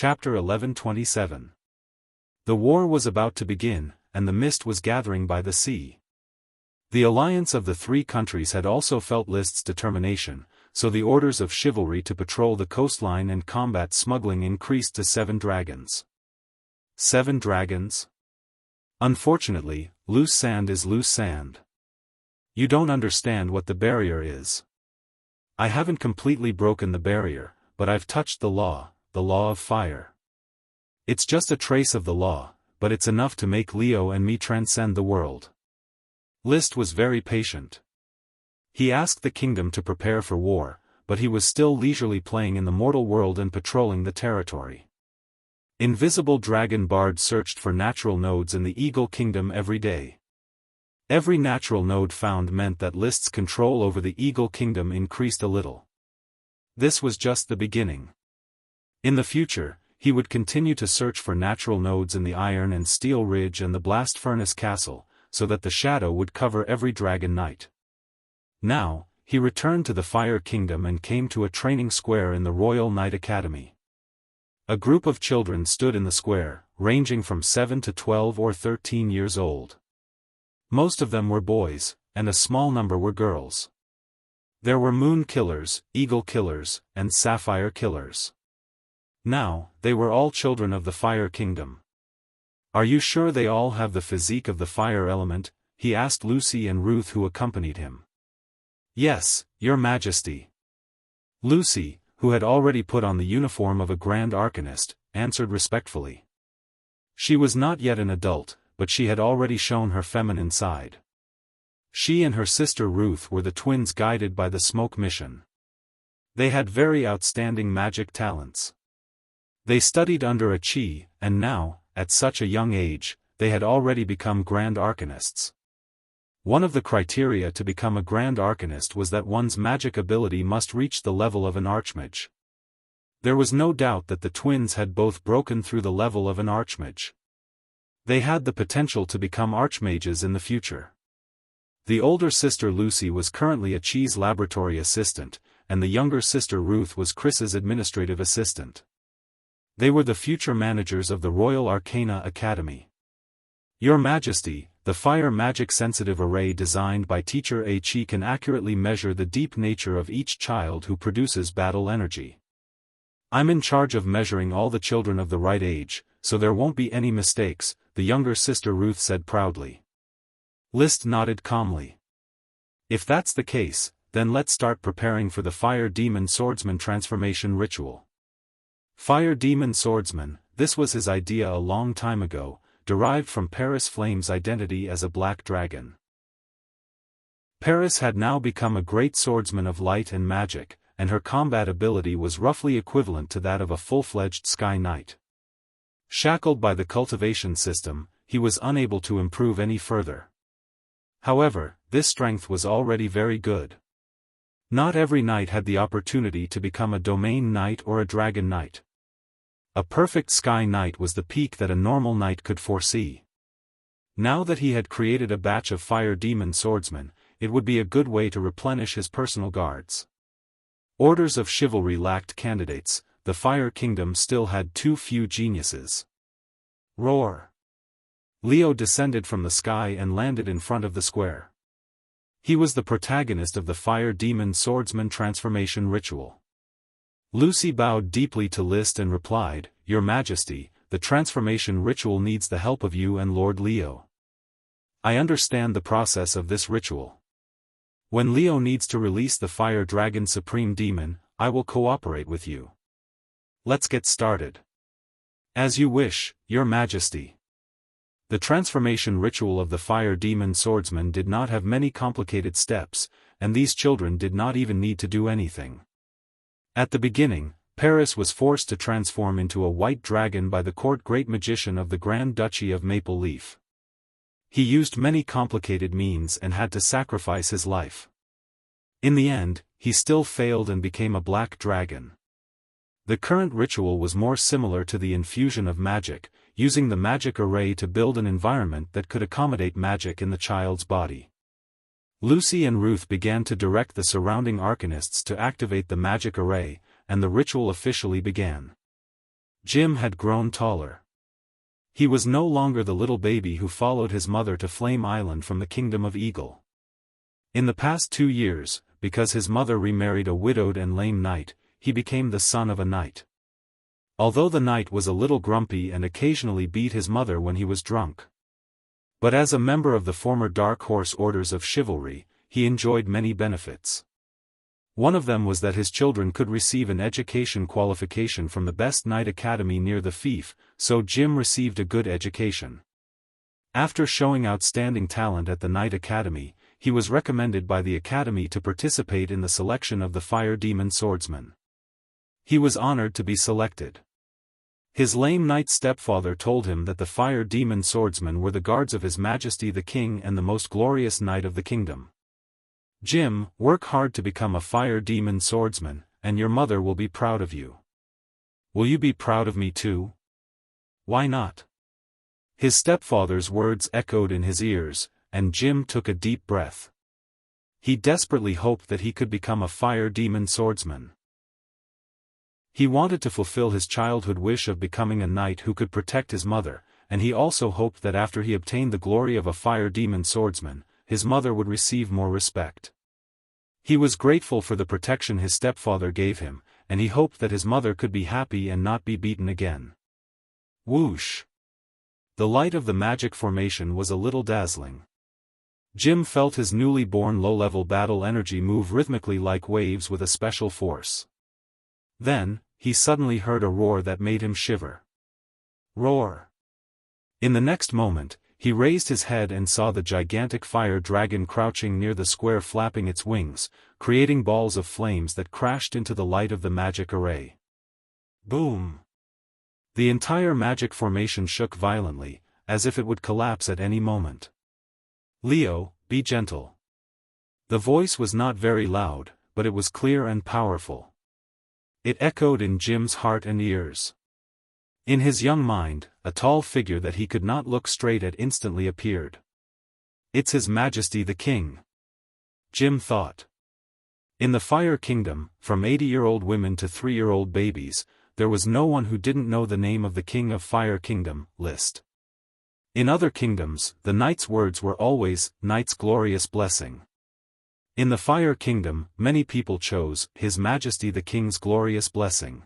Chapter 1127. The war was about to begin, and the mist was gathering by the sea. The alliance of the three countries had also felt List's determination, so the orders of chivalry to patrol the coastline and combat smuggling increased to 7 dragons. 7 dragons? Unfortunately, loose sand is loose sand. You don't understand what the barrier is. I haven't completely broken the barrier, but I've touched the law of fire. It's just a trace of the law, but it's enough to make Leo and me transcend the world. List was very patient. He asked the kingdom to prepare for war, but he was still leisurely playing in the mortal world and patrolling the territory. Invisible dragon bards searched for natural nodes in the Eagle Kingdom every day. Every natural node found meant that List's control over the Eagle Kingdom increased a little. This was just the beginning. In the future, he would continue to search for natural nodes in the Iron and Steel Ridge and the Blast Furnace Castle, so that the shadow would cover every dragon knight. Now, he returned to the Fire Kingdom and came to a training square in the Royal Knight Academy. A group of children stood in the square, ranging from 7 to 12 or 13 years old. Most of them were boys, and a small number were girls. There were Moon Killers, Eagle Killers, and Sapphire Killers. Now, they were all children of the Fire Kingdom. "Are you sure they all have the physique of the fire element?" he asked Lucy and Ruth, who accompanied him. "Yes, Your Majesty." Lucy, who had already put on the uniform of a Grand Arcanist, answered respectfully. She was not yet an adult, but she had already shown her feminine side. She and her sister Ruth were the twins guided by the Smoke Mission. They had very outstanding magic talents. They studied under a Chi, and now, at such a young age, they had already become Grand Arcanists. One of the criteria to become a Grand Arcanist was that one's magic ability must reach the level of an Archmage. There was no doubt that the twins had both broken through the level of an Archmage. They had the potential to become Archmages in the future. The older sister Lucy was currently a Chi's laboratory assistant, and the younger sister Ruth was Chris's administrative assistant. They were the future managers of the Royal Arcana Academy. "Your Majesty, the fire magic-sensitive array designed by Teacher A Chi can accurately measure the deep nature of each child who produces battle energy. I'm in charge of measuring all the children of the right age, so there won't be any mistakes," the younger sister Ruth said proudly. List nodded calmly. "If that's the case, then let's start preparing for the Fire Demon Swordsman transformation ritual." Fire Demon Swordsman, this was his idea a long time ago, derived from Paris Flame's identity as a black dragon. Paris had now become a great swordsman of light and magic, and her combat ability was roughly equivalent to that of a full-fledged Sky Knight. Shackled by the cultivation system, he was unable to improve any further. However, this strength was already very good. Not every knight had the opportunity to become a Domain Knight or a Dragon Knight. A perfect Sky Knight was the peak that a normal knight could foresee. Now that he had created a batch of Fire Demon Swordsmen, it would be a good way to replenish his personal guards. Orders of chivalry lacked candidates, the Fire Kingdom still had too few geniuses. Roar! Leo descended from the sky and landed in front of the square. He was the protagonist of the Fire Demon Swordsman transformation ritual. Lucy bowed deeply to List and replied, "Your Majesty, the transformation ritual needs the help of you and Lord Leo. I understand the process of this ritual. When Leo needs to release the Fire Dragon Supreme Demon, I will cooperate with you. Let's get started." "As you wish, Your Majesty." The transformation ritual of the Fire Demon Swordsman did not have many complicated steps, and these children did not even need to do anything. At the beginning, Paris was forced to transform into a white dragon by the court great magician of the Grand Duchy of Maple Leaf. He used many complicated means and had to sacrifice his life. In the end, he still failed and became a black dragon. The current ritual was more similar to the infusion of magic, using the magic array to build an environment that could accommodate magic in the child's body. Lucy and Ruth began to direct the surrounding arcanists to activate the magic array, and the ritual officially began. Jim had grown taller. He was no longer the little baby who followed his mother to Flame Island from the Kingdom of Eagle. In the past 2 years, because his mother remarried a widowed and lame knight, he became the son of a knight. Although the knight was a little grumpy and occasionally beat his mother when he was drunk. But as a member of the former Dark Horse Orders of Chivalry, he enjoyed many benefits. One of them was that his children could receive an education qualification from the best knight academy near the fief, so Jim received a good education. After showing outstanding talent at the Knight Academy, he was recommended by the Academy to participate in the selection of the Fire Demon Swordsman. He was honored to be selected. His lame knight stepfather told him that the Fire Demon Swordsmen were the guards of His Majesty the King and the most glorious knight of the kingdom. Jim, work hard to become a Fire Demon Swordsman, and your mother will be proud of you. Will you be proud of me too? Why not? His stepfather's words echoed in his ears, and Jim took a deep breath. He desperately hoped that he could become a Fire Demon Swordsman. He wanted to fulfill his childhood wish of becoming a knight who could protect his mother, and he also hoped that after he obtained the glory of a Fire Demon Swordsman, his mother would receive more respect. He was grateful for the protection his stepfather gave him, and he hoped that his mother could be happy and not be beaten again. Whoosh! The light of the magic formation was a little dazzling. Jim felt his newly born low-level battle energy move rhythmically like waves with a special force. Then, he suddenly heard a roar that made him shiver. Roar! In the next moment, he raised his head and saw the gigantic fire dragon crouching near the square flapping its wings, creating balls of flames that crashed into the light of the magic array. Boom! The entire magic formation shook violently, as if it would collapse at any moment. Leo, be gentle. The voice was not very loud, but it was clear and powerful. It echoed in Jim's heart and ears. In his young mind, a tall figure that he could not look straight at instantly appeared. It's His Majesty the King. Jim thought. In the Fire Kingdom, from 80-year-old women to 3-year-old babies, there was no one who didn't know the name of the King of Fire Kingdom list. In other kingdoms, the knight's words were always, Knight's glorious blessing. In the Fire Kingdom, many people chose, His Majesty the King's glorious blessing.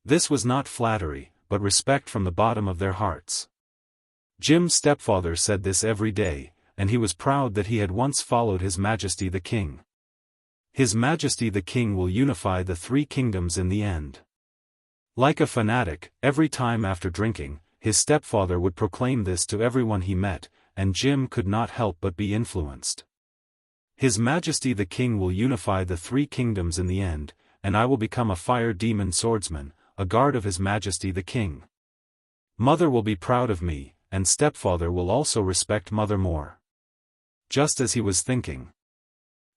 This was not flattery, but respect from the bottom of their hearts. Jim's stepfather said this every day, and he was proud that he had once followed His Majesty the King. His Majesty the King will unify the 3 kingdoms in the end. Like a fanatic, every time after drinking, his stepfather would proclaim this to everyone he met, and Jim could not help but be influenced. His Majesty the King will unify the 3 kingdoms in the end, and I will become a Fire Demon Swordsman, a guard of His Majesty the King. Mother will be proud of me, and stepfather will also respect mother more. Just as he was thinking.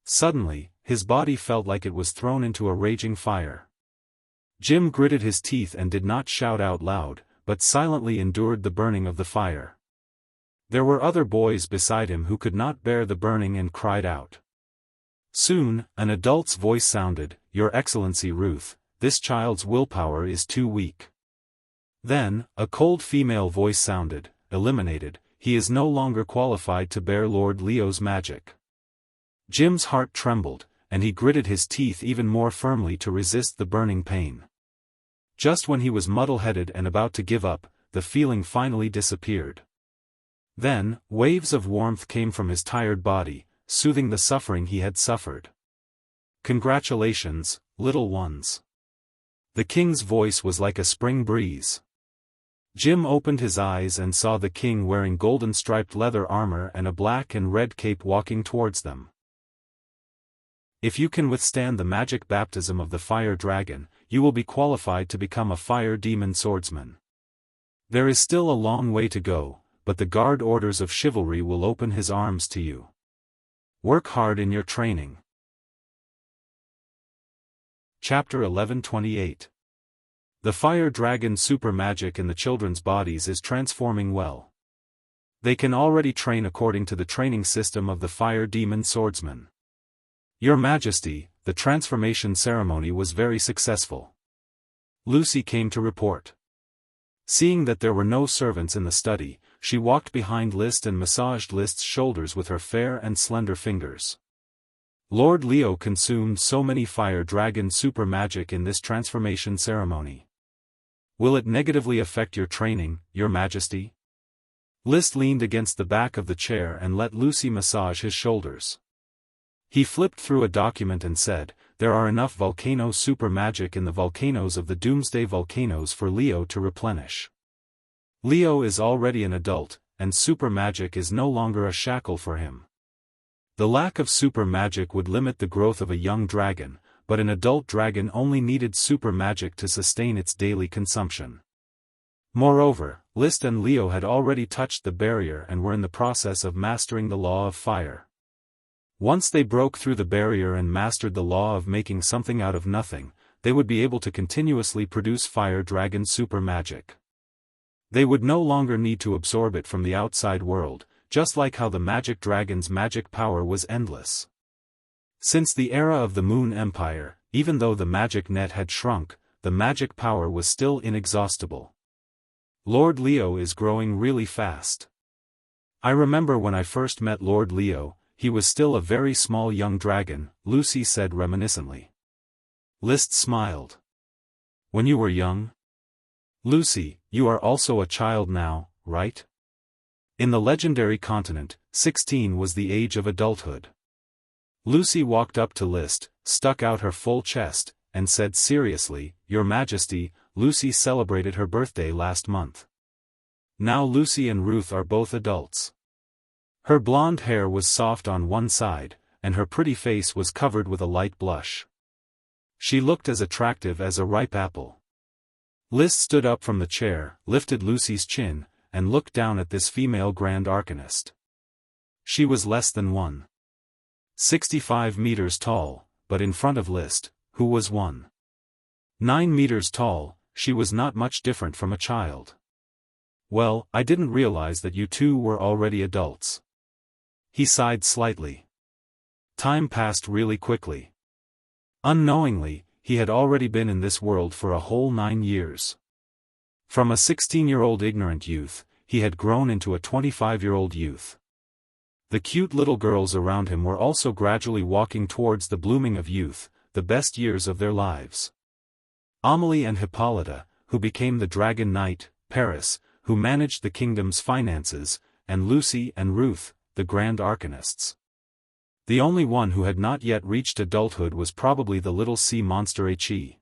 Suddenly, his body felt like it was thrown into a raging fire. Jim gritted his teeth and did not shout out loud, but silently endured the burning of the fire. There were other boys beside him who could not bear the burning and cried out. Soon, an adult's voice sounded, Your Excellency Ruth, this child's willpower is too weak. Then, a cold female voice sounded, Eliminated, he is no longer qualified to bear Lord Leo's magic. Jim's heart trembled, and he gritted his teeth even more firmly to resist the burning pain. Just when he was muddle-headed and about to give up, the feeling finally disappeared. Then, waves of warmth came from his tired body, soothing the suffering he had suffered. Congratulations, little ones. The king's voice was like a spring breeze. Jim opened his eyes and saw the king wearing golden-striped leather armor and a black and red cape walking towards them. If you can withstand the magic baptism of the fire dragon, you will be qualified to become a Fire Demon Swordsman. There is still a long way to go, but the Guard Orders of Chivalry will open his arms to you. Work hard in your training. Chapter 1128. The fire dragon super magic in the children's bodies is transforming well. They can already train according to the training system of the Fire Demon Swordsman. Your Majesty, the transformation ceremony was very successful. Lucy came to report. Seeing that there were no servants in the study, she walked behind List and massaged List's shoulders with her fair and slender fingers. Lord Leo consumed so many fire dragon super magic in this transformation ceremony. Will it negatively affect your training, Your Majesty? List leaned against the back of the chair and let Lucy massage his shoulders. He flipped through a document and said, "There are enough volcano super magic in the volcanoes of the Doomsday volcanoes for Leo to replenish. Leo is already an adult, and super magic is no longer a shackle for him. The lack of super magic would limit the growth of a young dragon, but an adult dragon only needed super magic to sustain its daily consumption." Moreover, List and Leo had already touched the barrier and were in the process of mastering the law of fire. Once they broke through the barrier and mastered the law of making something out of nothing, they would be able to continuously produce fire dragon super magic. They would no longer need to absorb it from the outside world, just like how the magic dragon's magic power was endless. Since the era of the Moon Empire, even though the magic net had shrunk, the magic power was still inexhaustible. Lord Leo is growing really fast. I remember when I first met Lord Leo, he was still a very small young dragon, Lucy said reminiscently. List smiled. When you were young? Lucy, you are also a child now, right? In the legendary continent, 16 was the age of adulthood. Lucy walked up to List, stuck out her full chest, and said seriously, "Your Majesty, Lucy celebrated her birthday last month. Now Lucy and Ruth are both adults." Her blonde hair was soft on one side, and her pretty face was covered with a light blush. She looked as attractive as a ripe apple. List stood up from the chair, lifted Lucy's chin, and looked down at this female Grand Arcanist. She was less than 1.65 meters tall, but in front of List, who was 1.9 meters tall, she was not much different from a child. "Well, I didn't realize that you two were already adults." He sighed slightly. Time passed really quickly. Unknowingly, he had already been in this world for a whole 9 years. From a 16-year-old ignorant youth, he had grown into a 25-year-old youth. The cute little girls around him were also gradually walking towards the blooming of youth, the best years of their lives. Amelie and Hippolyta, who became the Dragon Knight, Paris, who managed the kingdom's finances, and Lucy and Ruth, the Grand Arcanists. The only one who had not yet reached adulthood was probably the little sea monster Achi.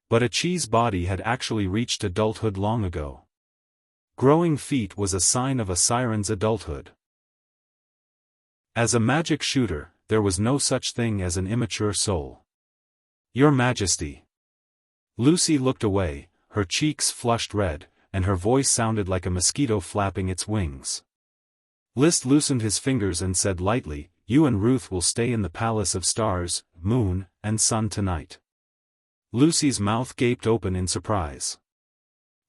But Achi's body had actually reached adulthood long ago. Growing feet was a sign of a siren's adulthood. As a magic shooter, there was no such thing as an immature soul. "Your Majesty." Lucy looked away, her cheeks flushed red, and her voice sounded like a mosquito flapping its wings. List loosened his fingers and said lightly, "You and Ruth will stay in the Palace of Stars, Moon, and Sun tonight." Lucy's mouth gaped open in surprise.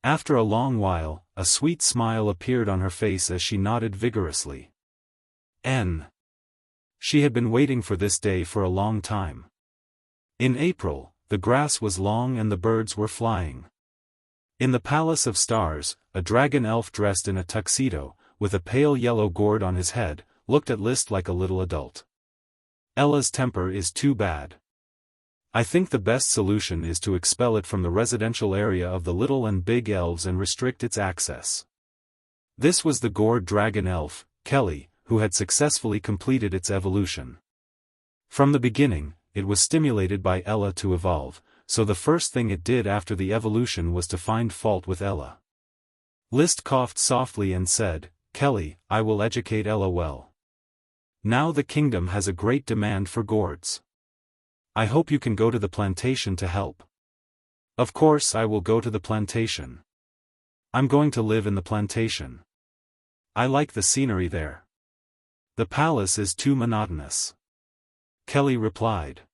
After a long while, a sweet smile appeared on her face as she nodded vigorously. She had been waiting for this day for a long time. In April, the grass was long and the birds were flying. In the Palace of Stars, a dragon elf dressed in a tuxedo, with a pale yellow gourd on his head, looked at List like a little adult. "Ella's temper is too bad. I think the best solution is to expel it from the residential area of the little and big elves and restrict its access." This was the gourd dragon elf, Kelly, who had successfully completed its evolution. From the beginning, it was stimulated by Ella to evolve, so the first thing it did after the evolution was to find fault with Ella. List coughed softly and said, "Kelly, I will educate Ella well. Now the kingdom has a great demand for gourds. I hope you can go to the plantation to help." "Of course I will go to the plantation. I'm going to live in the plantation. I like the scenery there. The palace is too monotonous." Kelly replied.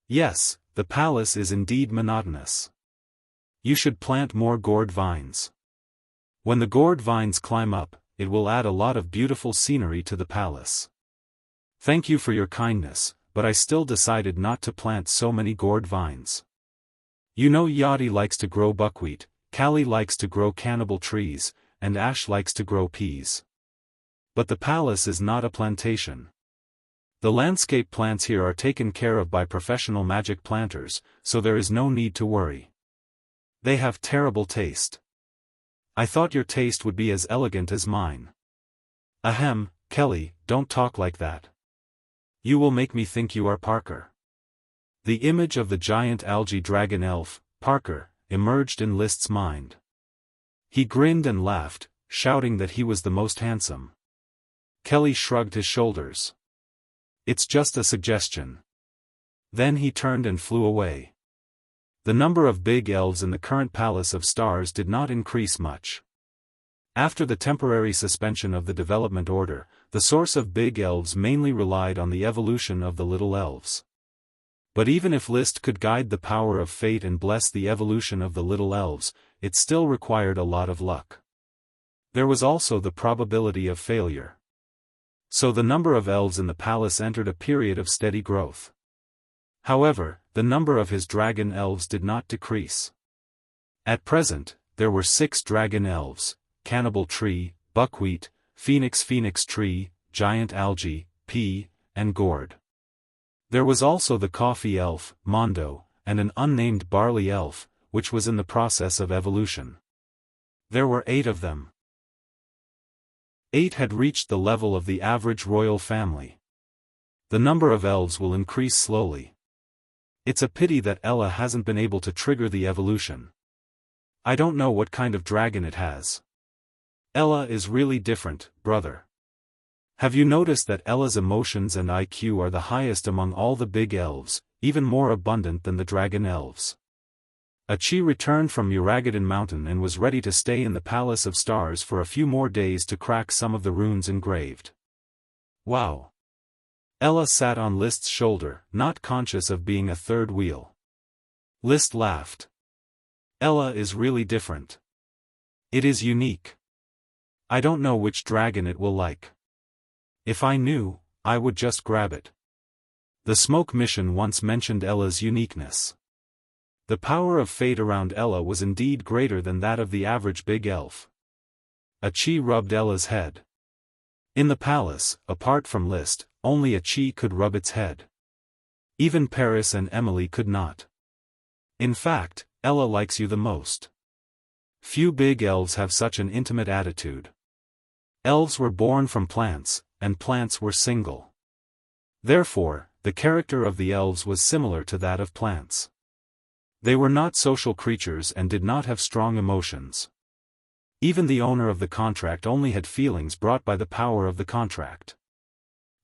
"Yes, the palace is indeed monotonous. You should plant more gourd vines. When the gourd vines climb up, it will add a lot of beautiful scenery to the palace. Thank you for your kindness, but I still decided not to plant so many gourd vines. You know Yachty likes to grow buckwheat, Kali likes to grow cannibal trees, and Ash likes to grow peas. But the palace is not a plantation. The landscape plants here are taken care of by professional magic planters, so there is no need to worry. They have terrible taste. I thought your taste would be as elegant as mine. Ahem, Kelly, don't talk like that. You will make me think you are Parker. The image of the giant algae dragon elf, Parker, emerged in List's mind. He grinned and laughed, shouting that he was the most handsome. Kelly shrugged his shoulders. It's just a suggestion. Then he turned and flew away. The number of big elves in the current Palace of Stars did not increase much. After the temporary suspension of the development order, the source of big elves mainly relied on the evolution of the little elves. But even if List could guide the power of fate and bless the evolution of the little elves, it still required a lot of luck. There was also the probability of failure. So the number of elves in the palace entered a period of steady growth. However, the number of his dragon elves did not decrease. At present, there were 6 dragon elves: Cannibal Tree, Buckwheat, Phoenix Tree, Giant Algae, Pea, and Gourd. There was also the Coffee Elf, Mondo, and an unnamed Barley Elf, which was in the process of evolution. There were 8 of them. 8 had reached the level of the average royal family. The number of elves will increase slowly. It's a pity that Ella hasn't been able to trigger the evolution. I don't know what kind of dragon it has. Ella is really different, brother. Have you noticed that Ella's emotions and IQ are the highest among all the big elves, even more abundant than the dragon elves? Achi returned from Uragadon Mountain and was ready to stay in the Palace of Stars for a few more days to crack some of the runes engraved. Wow! Ella sat on List's shoulder, not conscious of being a third wheel. List laughed. Ella is really different. It is unique. I don't know which dragon it will like. If I knew, I would just grab it. The Smoke Mission once mentioned Ella's uniqueness. The power of fate around Ella was indeed greater than that of the average big elf. Achi rubbed Ella's head. In the palace, apart from List, only Achi could rub its head. Even Paris and Emily could not. In fact, Ella likes you the most. Few big elves have such an intimate attitude. Elves were born from plants, and plants were single. Therefore, the character of the elves was similar to that of plants. They were not social creatures and did not have strong emotions. Even the owner of the contract only had feelings brought by the power of the contract.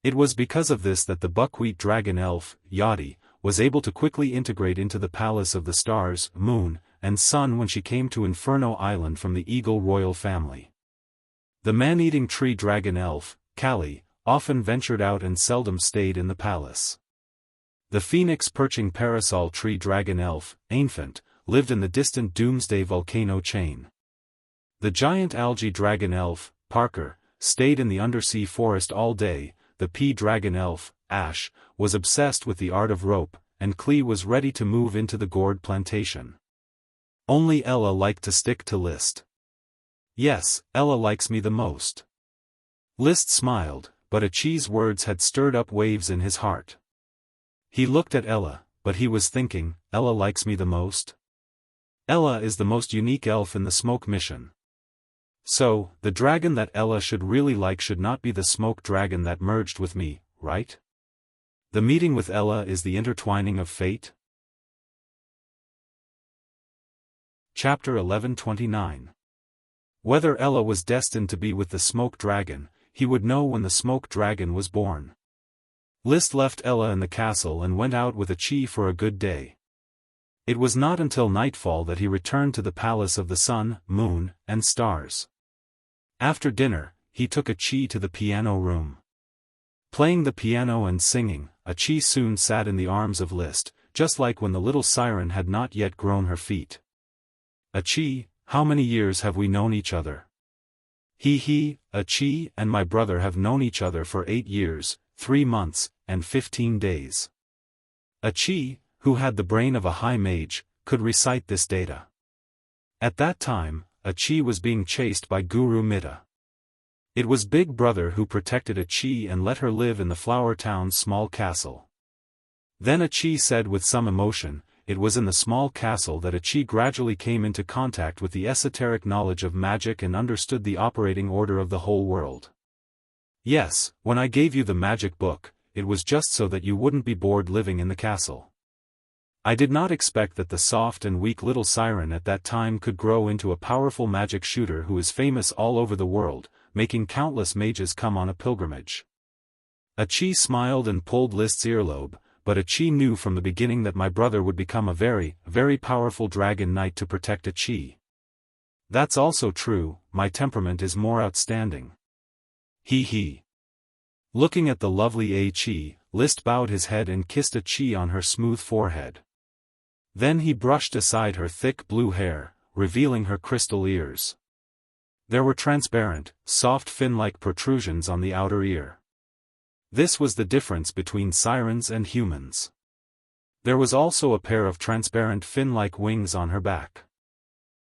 It was because of this that the Buckwheat Dragon Elf, Yadi, was able to quickly integrate into the Palace of the Stars, Moon, and Sun when she came to Inferno Island from the Eagle royal family. The Man-Eating Tree Dragon Elf, Kali, often ventured out and seldom stayed in the palace. The Phoenix Perching Parasol Tree Dragon Elf, Infant, lived in the distant Doomsday volcano chain. The Giant Algae Dragon Elf, Parker, stayed in the undersea forest all day. The Pea Dragon Elf, Ash, was obsessed with the art of rope, and Klee was ready to move into the gourd plantation. Only Ella liked to stick to List. Yes, Ella likes me the most. List smiled, but Achi's words had stirred up waves in his heart. He looked at Ella, but he was thinking, Ella likes me the most? Ella is the most unique elf in the Smoke Mission. So, the dragon that Ella should really like should not be the smoke dragon that merged with me, right? The meeting with Ella is the intertwining of fate? Chapter 1129. Whether Ella was destined to be with the smoke dragon, he would know when the smoke dragon was born. List left Ella in the castle and went out with Achi for a good day. It was not until nightfall that he returned to the Palace of the Sun, Moon, and Stars. After dinner, he took Achi to the piano room. Playing the piano and singing, Achi soon sat in the arms of List, just like when the little siren had not yet grown her feet. Achi, how many years have we known each other? Achi and my brother have known each other for 8 years, 3 months, and 15 days. Achi, who had the brain of a high mage, could recite this data. At that time, Achi was being chased by Guru Mita. It was Big Brother who protected Achi and let her live in the Flower Town's small castle. Then Achi said with some emotion, it was in the small castle that Achi gradually came into contact with the esoteric knowledge of magic and understood the operating order of the whole world. Yes, when I gave you the magic book, it was just so that you wouldn't be bored living in the castle. I did not expect that the soft and weak little siren at that time could grow into a powerful magic shooter who is famous all over the world, making countless mages come on a pilgrimage. Achi smiled and pulled List's earlobe, but Achi knew from the beginning that my brother would become a very, very powerful dragon knight to protect Achi. That's also true, my temperament is more outstanding. He. Looking at the lovely Achi, List bowed his head and kissed Achi on her smooth forehead. Then he brushed aside her thick blue hair, revealing her crystal ears. There were transparent, soft fin-like protrusions on the outer ear. This was the difference between sirens and humans. There was also a pair of transparent fin-like wings on her back.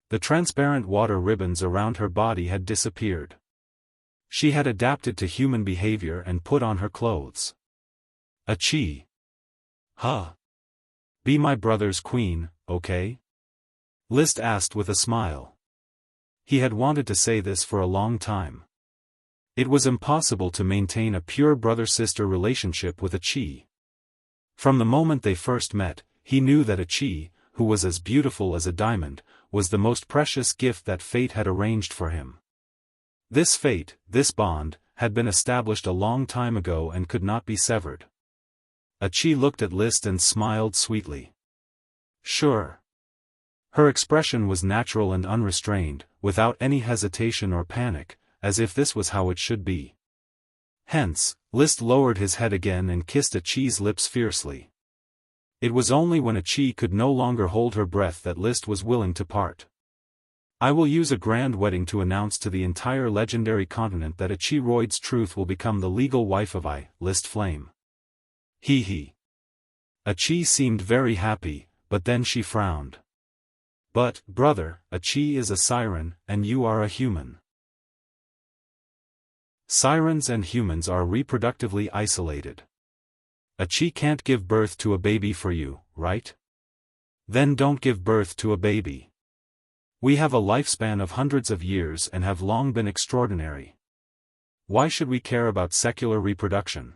The transparent water ribbons around her body had disappeared. She had adapted to human behavior and put on her clothes. Achi. Be my brother's queen, okay? List asked with a smile. He had wanted to say this for a long time. It was impossible to maintain a pure brother-sister relationship with Achi. From the moment they first met, he knew that Achi, who was as beautiful as a diamond, was the most precious gift that fate had arranged for him. This fate, this bond, had been established a long time ago and could not be severed. Achi looked at List and smiled sweetly. Sure. Her expression was natural and unrestrained, without any hesitation or panic, as if this was how it should be. Hence, List lowered his head again and kissed Achi's lips fiercely. It was only when Achi could no longer hold her breath that List was willing to part. I will use a grand wedding to announce to the entire legendary continent that Achi Royd's truth will become the legal wife of List Flame. He. Achi seemed very happy, but then she frowned. But, brother, Achi is a siren, and you are a human. Sirens and humans are reproductively isolated. Achi can't give birth to a baby for you, right? Then don't give birth to a baby. We have a lifespan of hundreds of years and have long been extraordinary. Why should we care about secular reproduction?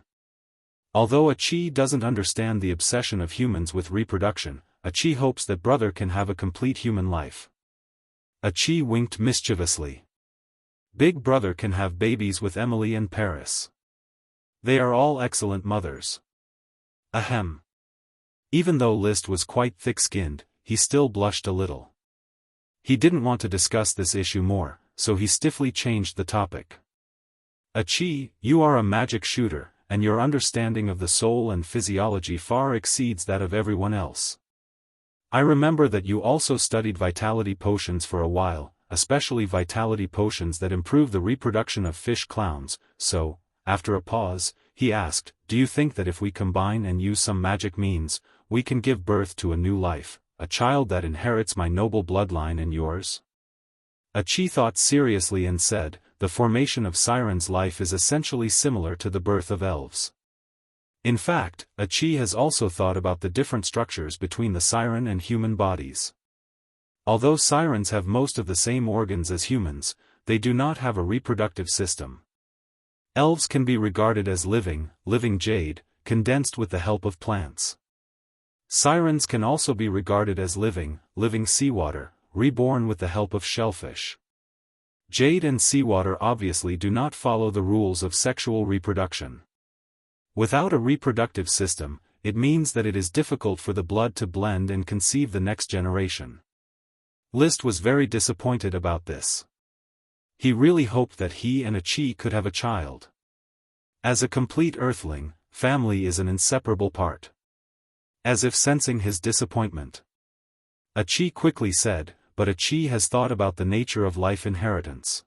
Although Achi doesn't understand the obsession of humans with reproduction, Achi hopes that brother can have a complete human life. Achi winked mischievously. Big brother can have babies with Emily and Paris. They are all excellent mothers. Ahem. Even though List was quite thick-skinned, he still blushed a little. He didn't want to discuss this issue more, so he stiffly changed the topic. Achi, you are a magic shooter, and your understanding of the soul and physiology far exceeds that of everyone else. I remember that you also studied vitality potions for a while, especially vitality potions that improve the reproduction of fish clowns, so, after a pause, he asked, do you think that if we combine and use some magic means, we can give birth to a new life, a child that inherits my noble bloodline and yours? Achi thought seriously and said, the formation of Siren's life is essentially similar to the birth of elves. In fact, Achi has also thought about the different structures between the siren and human bodies. Although sirens have most of the same organs as humans, they do not have a reproductive system. Elves can be regarded as living jade, condensed with the help of plants. Sirens can also be regarded as living seawater, reborn with the help of shellfish. Jade and seawater obviously do not follow the rules of sexual reproduction. Without a reproductive system, it means that it is difficult for the blood to blend and conceive the next generation. List was very disappointed about this. He really hoped that he and Achi could have a child. As a complete earthling, family is an inseparable part. As if sensing his disappointment, Achi quickly said, but Achi has thought about the nature of life inheritance.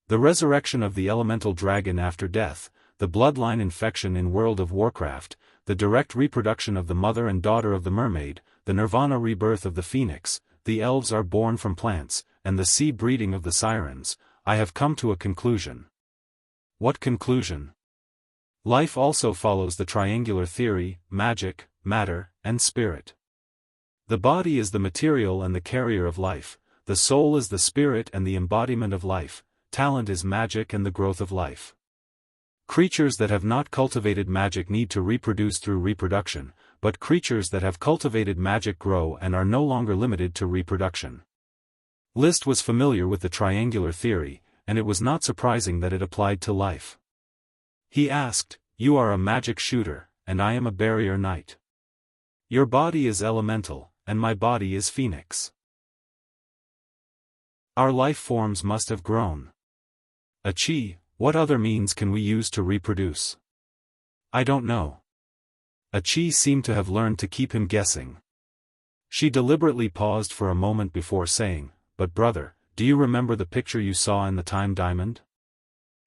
The resurrection of the elemental dragon after death, the bloodline infection in World of Warcraft, the direct reproduction of the mother and daughter of the mermaid, the nirvana rebirth of the phoenix, the elves are born from plants, and the sea breeding of the sirens, I have come to a conclusion. What conclusion? Life also follows the triangular theory: magic, matter, and spirit. The body is the material and the carrier of life, the soul is the spirit and the embodiment of life, talent is magic and the growth of life. Creatures that have not cultivated magic need to reproduce through reproduction, but creatures that have cultivated magic grow and are no longer limited to reproduction. Liszt was familiar with the triangular theory, and it was not surprising that it applied to life. He asked, "You are a magic shooter, and I am a barrier knight. Your body is elemental, and my body is phoenix. Our life forms must have grown. A chi, what other means can we use to reproduce?" "I don't know." A chi seemed to have learned to keep him guessing. She deliberately paused for a moment before saying, "But brother, do you remember the picture you saw in the time diamond?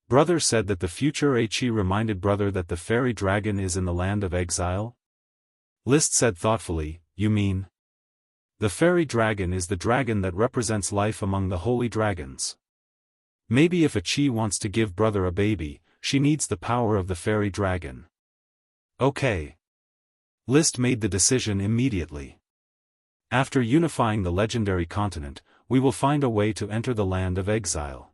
Brother said that the future chi reminded brother that the fairy dragon is in the land of exile?" Liszt said thoughtfully, "You mean? The fairy dragon is the dragon that represents life among the holy dragons. Maybe if a chi wants to give brother a baby, she needs the power of the fairy dragon." Okay. Liszt made the decision immediately. After unifying the legendary continent, we will find a way to enter the land of exile.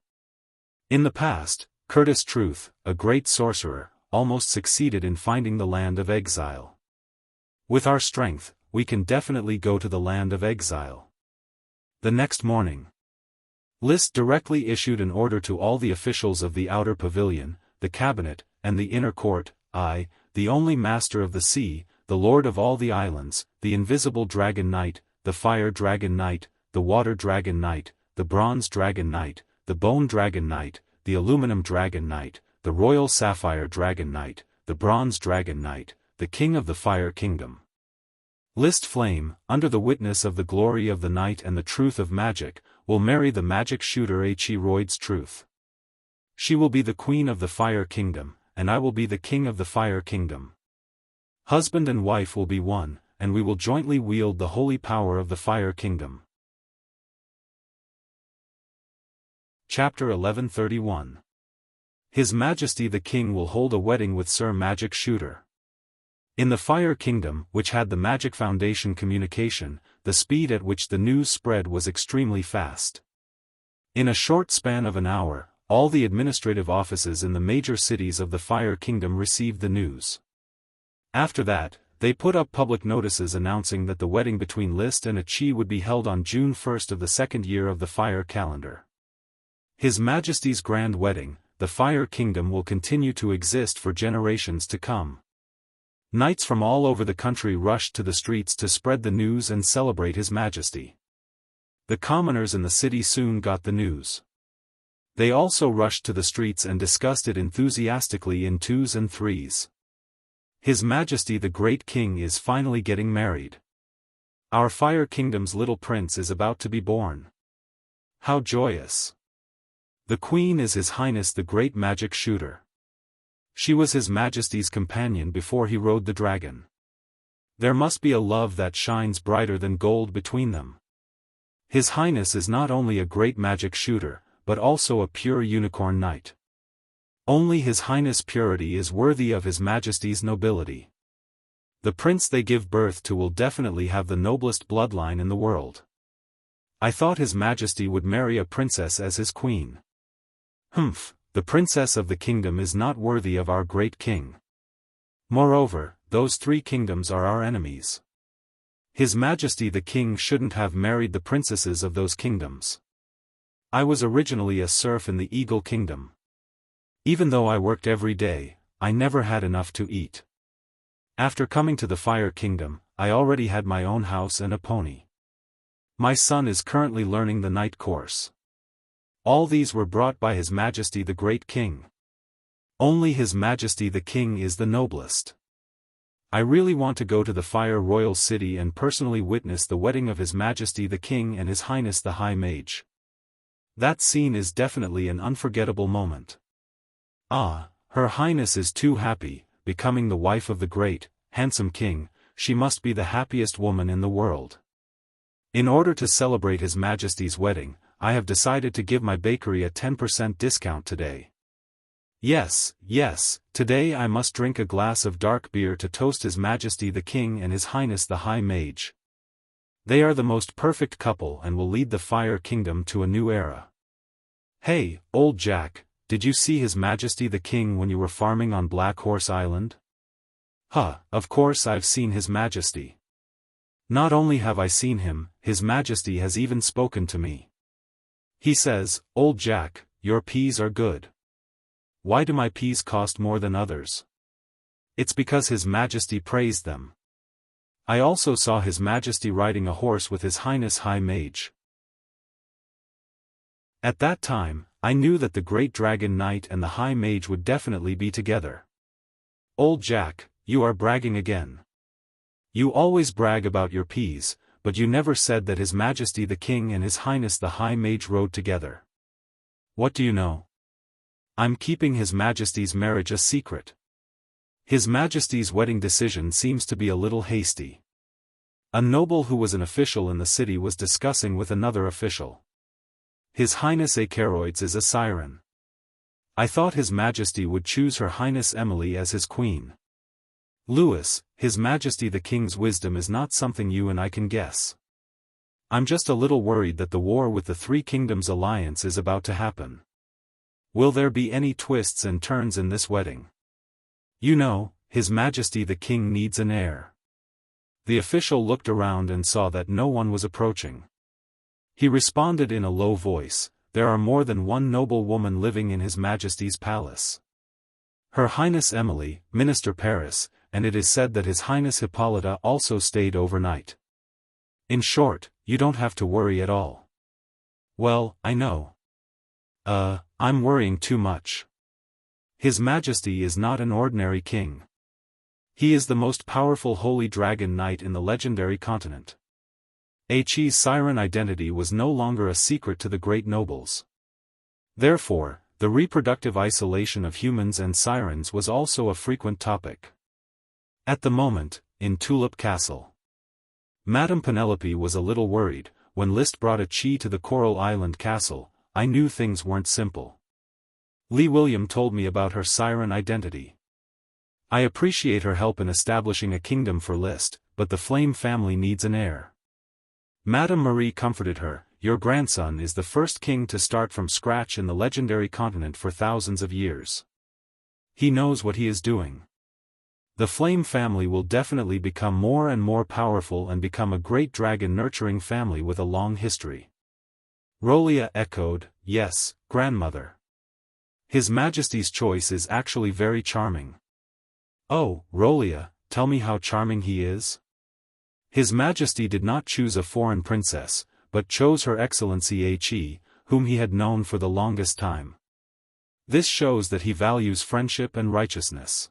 In the past, Curtis Truth, a great sorcerer, almost succeeded in finding the land of exile. With our strength, we can definitely go to the land of exile. The next morning, Liszt directly issued an order to all the officials of the outer pavilion, the cabinet, and the inner court: "I, the only master of the sea, the lord of all the islands, the invisible dragon knight, the fire dragon knight, the water dragon knight, the bronze dragon knight, the bone dragon knight, the aluminum dragon knight, the royal sapphire dragon knight, the bronze dragon knight, the king of the fire kingdom. Liszt Flame, under the witness of the glory of the night and the truth of magic, will marry the magic shooter Chi Royd's Truth. She will be the queen of the fire kingdom, and I will be the king of the fire kingdom. Husband and wife will be one, and we will jointly wield the holy power of the fire kingdom." Chapter 1131. His Majesty the King will hold a wedding with Sir Magic Shooter. In the Fire Kingdom, which had the Magic Foundation communication, the speed at which the news spread was extremely fast. In a short span of an hour, all the administrative offices in the major cities of the Fire Kingdom received the news. After that, they put up public notices announcing that the wedding between Liszt and a chi would be held on June 1st of the second year of the Fire calendar. His Majesty's grand wedding, the Fire Kingdom will continue to exist for generations to come. Knights from all over the country rushed to the streets to spread the news and celebrate His Majesty. The commoners in the city soon got the news. They also rushed to the streets and discussed it enthusiastically in twos and threes. His Majesty the Great King is finally getting married. Our Fire Kingdom's little prince is about to be born. How joyous! The Queen is His Highness the Great Magic Shooter. She was His Majesty's companion before he rode the dragon. There must be a love that shines brighter than gold between them. His Highness is not only a great magic shooter, but also a pure unicorn knight. Only His Highness' purity is worthy of His Majesty's nobility. The prince they give birth to will definitely have the noblest bloodline in the world. I thought His Majesty would marry a princess as his queen. Humph. The princess of the kingdom is not worthy of our great king. Moreover, those three kingdoms are our enemies. His Majesty the King shouldn't have married the princesses of those kingdoms. I was originally a serf in the Eagle Kingdom. Even though I worked every day, I never had enough to eat. After coming to the Fire Kingdom, I already had my own house and a pony. My son is currently learning the knight course. All these were brought by His Majesty the Great King. Only His Majesty the King is the noblest. I really want to go to the Fire Royal City and personally witness the wedding of His Majesty the King and His Highness the High Mage. That scene is definitely an unforgettable moment. Ah, Her Highness is too happy, becoming the wife of the great, handsome king. She must be the happiest woman in the world. In order to celebrate His Majesty's wedding, I have decided to give my bakery a 10% discount today. Yes, today I must drink a glass of dark beer to toast His Majesty the King and His Highness the High Mage. They are the most perfect couple and will lead the Fire Kingdom to a new era. Hey, old Jack, did you see His Majesty the King when you were farming on Black Horse Island? Of course I've seen His Majesty. Not only have I seen him, His Majesty has even spoken to me. He says, "Old Jack, your peas are good. Why do my peas cost more than others?" It's because His Majesty praised them. I also saw His Majesty riding a horse with His Highness High Mage. At that time, I knew that the Great Dragon Knight and the High Mage would definitely be together. Old Jack, you are bragging again. You always brag about your peas, but you never said that His Majesty the King and His Highness the High Mage rode together. What do you know? I'm keeping His Majesty's marriage a secret. His Majesty's wedding decision seems to be a little hasty. A noble who was an official in the city was discussing with another official. His Highness Acheroids is a siren. I thought His Majesty would choose Her Highness Emily as his queen. Louis, His Majesty the King's wisdom is not something you and I can guess. I'm just a little worried that the war with the Three Kingdoms alliance is about to happen. Will there be any twists and turns in this wedding? You know, His Majesty the King needs an heir. The official looked around and saw that no one was approaching. He responded in a low voice, "There are more than one noble woman living in His Majesty's palace. Her Highness Emily, Minister Paris, and it is said that His Highness Hippolyta also stayed overnight. In short, you don't have to worry at all." Well, I know. I'm worrying too much. His Majesty is not an ordinary king. He is the most powerful holy dragon knight in the legendary continent. Chi's siren identity was no longer a secret to the great nobles. Therefore, the reproductive isolation of humans and sirens was also a frequent topic. At the moment, in Tulip Castle, Madame Penelope was a little worried. When Liszt brought a Chi to the Coral Island Castle, I knew things weren't simple. Lee William told me about her siren identity. I appreciate her help in establishing a kingdom for Liszt, but the Flame family needs an heir. Madame Marie comforted her, "Your grandson is the first king to start from scratch in the legendary continent for thousands of years. He knows what he is doing. The Flame family will definitely become more and more powerful and become a great dragon-nurturing family with a long history." Rolia echoed, "Yes, grandmother. His Majesty's choice is actually very charming." "Oh, Rolia, tell me how charming he is." His Majesty did not choose a foreign princess, but chose Her Excellency Chi, whom he had known for the longest time. This shows that he values friendship and righteousness.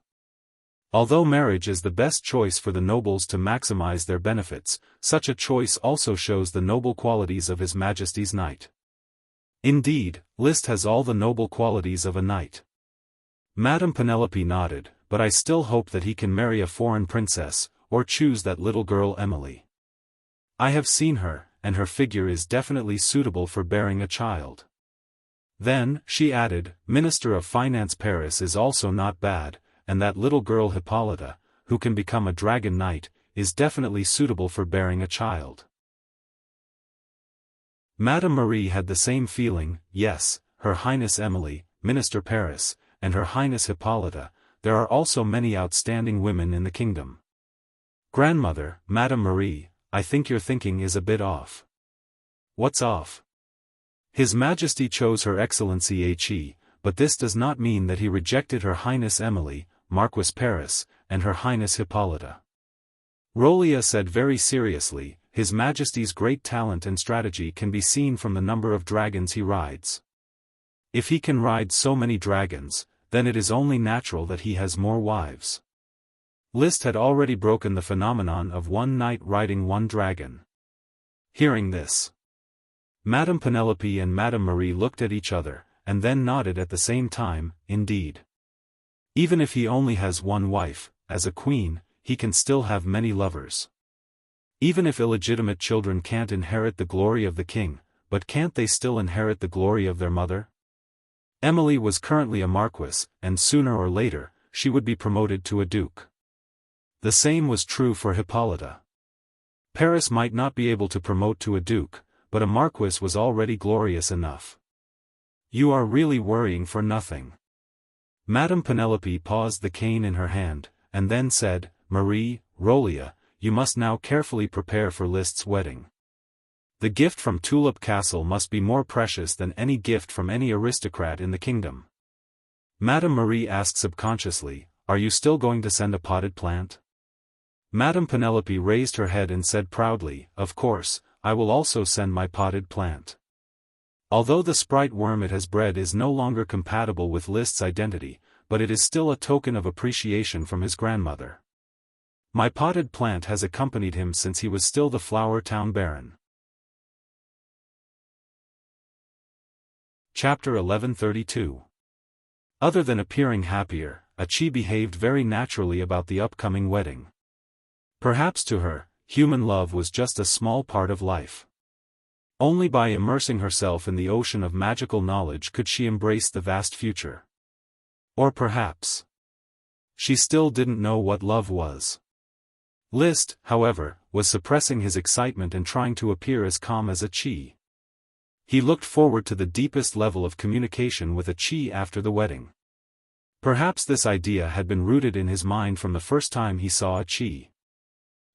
Although marriage is the best choice for the nobles to maximize their benefits, such a choice also shows the noble qualities of His Majesty's knight. Indeed, Liszt has all the noble qualities of a knight. Madame Penelope nodded, "But I still hope that he can marry a foreign princess, or choose that little girl Emily. I have seen her, and her figure is definitely suitable for bearing a child." Then, she added, "Minister of Finance Paris is also not bad, and that little girl Hippolyta, who can become a dragon knight, is definitely suitable for bearing a child." Madame Marie had the same feeling. "Yes, Her Highness Emily, Minister Paris, and Her Highness Hippolyta, there are also many outstanding women in the kingdom." "Grandmother, Madame Marie, I think your thinking is a bit off." "What's off?" "His Majesty chose Her Excellency Chi, but this does not mean that he rejected Her Highness Emily, Marquis Paris, and Her Highness Hippolyta." Rolia said very seriously, "His Majesty's great talent and strategy can be seen from the number of dragons he rides. If he can ride so many dragons, then it is only natural that he has more wives." Liszt had already broken the phenomenon of one knight riding one dragon. Hearing this, Madame Penelope and Madame Marie looked at each other, and then nodded at the same time. Indeed. Even if he only has one wife, as a queen, he can still have many lovers. Even if illegitimate children can't inherit the glory of the king, but can't they still inherit the glory of their mother? Emily was currently a marquis, and sooner or later, she would be promoted to a duke. The same was true for Hippolyta. Paris might not be able to promote to a duke, but a marquis was already glorious enough. You are really worrying for nothing. Madame Penelope paused the cane in her hand, and then said, Marie, Rolia, you must now carefully prepare for List's wedding. The gift from Tulip Castle must be more precious than any gift from any aristocrat in the kingdom. Madame Marie asked subconsciously, are you still going to send a potted plant? Madame Penelope raised her head and said proudly, of course, I will also send my potted plant. Although the sprite worm it has bred is no longer compatible with List's identity, but it is still a token of appreciation from his grandmother. My potted plant has accompanied him since he was still the Flower Town Baron. Chapter 1132. Other than appearing happier, Achi behaved very naturally about the upcoming wedding. Perhaps to her, human love was just a small part of life. Only by immersing herself in the ocean of magical knowledge could she embrace the vast future. Or perhaps she still didn't know what love was. List, however, was suppressing his excitement and trying to appear as calm as Achi. He looked forward to the deepest level of communication with Achi after the wedding. Perhaps this idea had been rooted in his mind from the first time he saw Achi.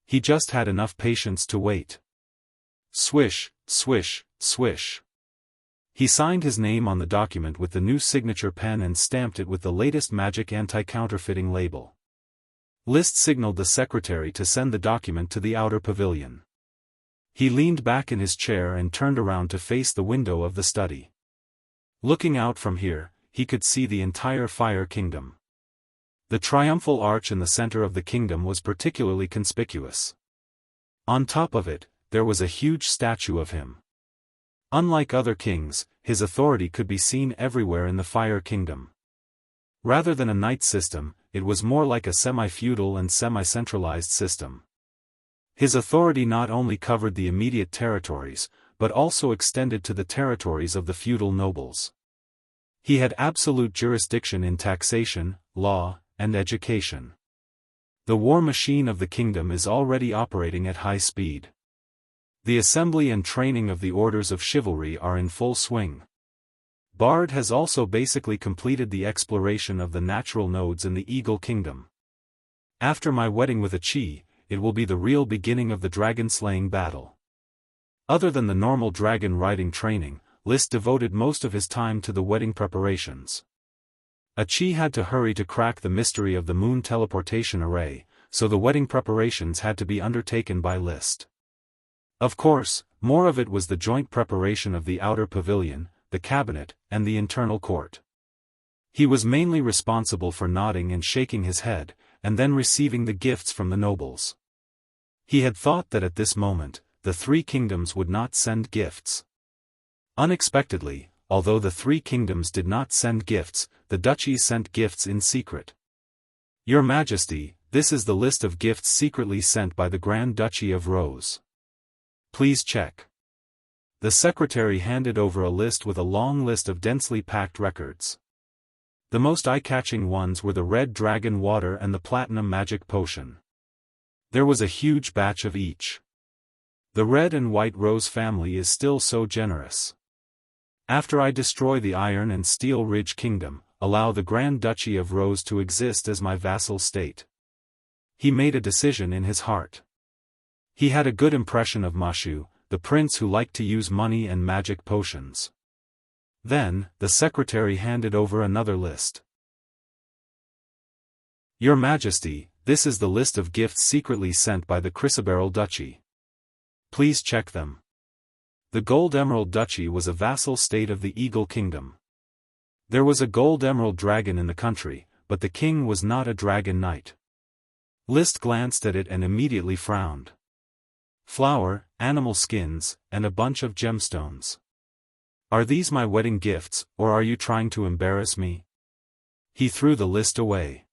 He just had enough patience to wait. Swish, swish, swish. He signed his name on the document with the new signature pen and stamped it with the latest magic anti-counterfeiting label. List signaled the secretary to send the document to the outer pavilion. He leaned back in his chair and turned around to face the window of the study. Looking out from here, he could see the entire Fire Kingdom. The triumphal arch in the center of the kingdom was particularly conspicuous. On top of it, there was a huge statue of him. Unlike other kings, his authority could be seen everywhere in the Fire Kingdom. Rather than a knight system, it was more like a semi-feudal and semi-centralized system. His authority not only covered the immediate territories, but also extended to the territories of the feudal nobles. He had absolute jurisdiction in taxation, law, and education. The war machine of the kingdom is already operating at high speed. The assembly and training of the orders of chivalry are in full swing. Bard has also basically completed the exploration of the natural nodes in the Eagle Kingdom. After my wedding with Achi, it will be the real beginning of the dragon-slaying battle. Other than the normal dragon-riding training, List devoted most of his time to the wedding preparations. Achi had to hurry to crack the mystery of the moon teleportation array, so the wedding preparations had to be undertaken by List. Of course, more of it was the joint preparation of the outer pavilion, the cabinet, and the internal court. He was mainly responsible for nodding and shaking his head, and then receiving the gifts from the nobles. He had thought that at this moment, the three kingdoms would not send gifts. Unexpectedly, although the three kingdoms did not send gifts, the duchies sent gifts in secret. Your Majesty, this is the list of gifts secretly sent by the Grand Duchy of Rose. Please check. The secretary handed over a list with a long list of densely packed records. The most eye-catching ones were the red dragon water and the platinum magic potion. There was a huge batch of each. The red and white rose family is still so generous. After I destroy the Iron and Steel Ridge Kingdom, allow the Grand Duchy of Rose to exist as my vassal state. He made a decision in his heart. He had a good impression of Mashu, the prince who liked to use money and magic potions. Then, the secretary handed over another list. Your Majesty, this is the list of gifts secretly sent by the Chrysoberyl Duchy. Please check them. The Gold Emerald Duchy was a vassal state of the Eagle Kingdom. There was a gold emerald dragon in the country, but the king was not a dragon knight. List glanced at it and immediately frowned. Flour, animal skins, and a bunch of gemstones. Are these my wedding gifts, or are you trying to embarrass me? He threw the list away.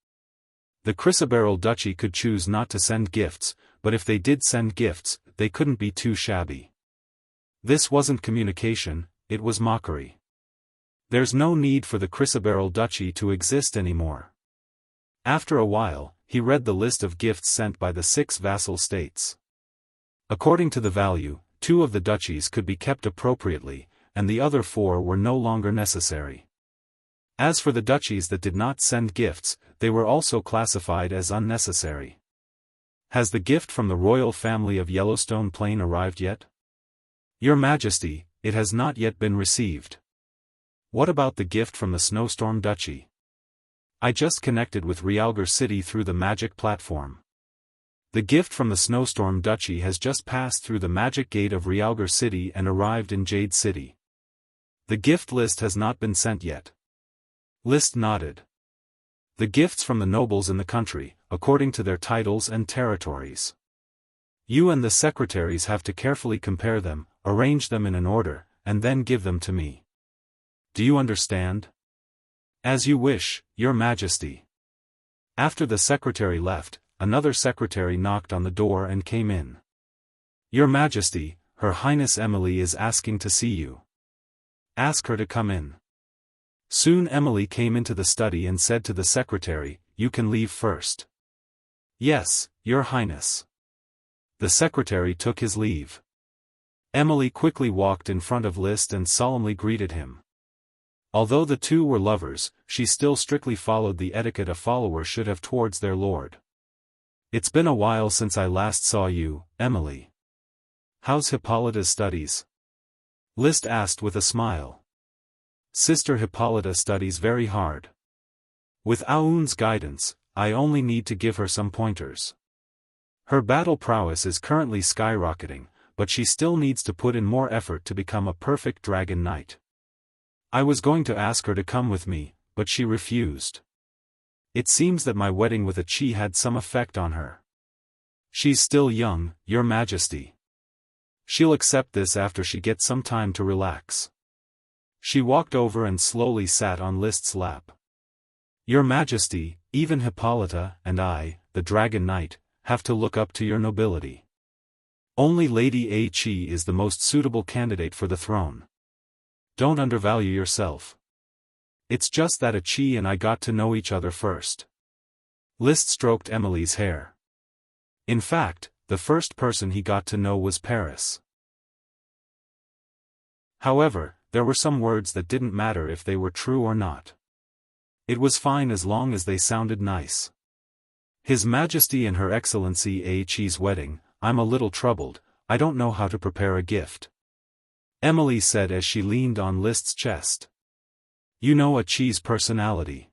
The Chrysoberyl Duchy could choose not to send gifts, but if they did send gifts, they couldn't be too shabby. This wasn't communication, it was mockery. There's no need for the Chrysoberyl duchy to exist anymore. After a while, he read the list of gifts sent by the 6 vassal states. According to the value, 2 of the duchies could be kept appropriately, and the other 4 were no longer necessary. As for the duchies that did not send gifts, they were also classified as unnecessary. Has the gift from the royal family of Yellowstone Plain arrived yet? Your Majesty, it has not yet been received. What about the gift from the Snowstorm Duchy? I just connected with Realgar City through the magic platform. The gift from the Snowstorm Duchy has just passed through the magic gate of Realgar City and arrived in Jade City. The gift list has not been sent yet. List nodded. The gifts from the nobles in the country, according to their titles and territories. You and the secretaries have to carefully compare them, arrange them in an order, and then give them to me. Do you understand? As you wish, Your Majesty. After the secretary left, another secretary knocked on the door and came in. Your Majesty, Her Highness Emily is asking to see you. Ask her to come in. Soon Emily came into the study and said to the secretary, You can leave first. Yes, Your Highness. The secretary took his leave. Emily quickly walked in front of Liszt and solemnly greeted him. Although the two were lovers, she still strictly followed the etiquette a follower should have towards their lord. It's been a while since I last saw you, Emily. How's Hippolyta's studies? Liszt asked with a smile. Sister Hippolyta studies very hard. With Aoun's guidance, I only need to give her some pointers. Her battle prowess is currently skyrocketing, but she still needs to put in more effort to become a perfect dragon knight. I was going to ask her to come with me, but she refused. It seems that my wedding with a Chi had some effect on her. She's still young, Your Majesty. She'll accept this after she gets some time to relax. She walked over and slowly sat on Liszt's lap. Your Majesty, even Hippolyta and I, the Dragon Knight, have to look up to your nobility. Only Lady A Chi is the most suitable candidate for the throne. Don't undervalue yourself. It's just that a Chi and I got to know each other first. Liszt stroked Emily's hair. In fact, the first person he got to know was Paris. However, there were some words that didn't matter if they were true or not. It was fine as long as they sounded nice. His Majesty and Her Excellency A Chi's wedding, I'm a little troubled, I don't know how to prepare a gift. Emily said as she leaned on Liszt's chest. You know a Chi's personality.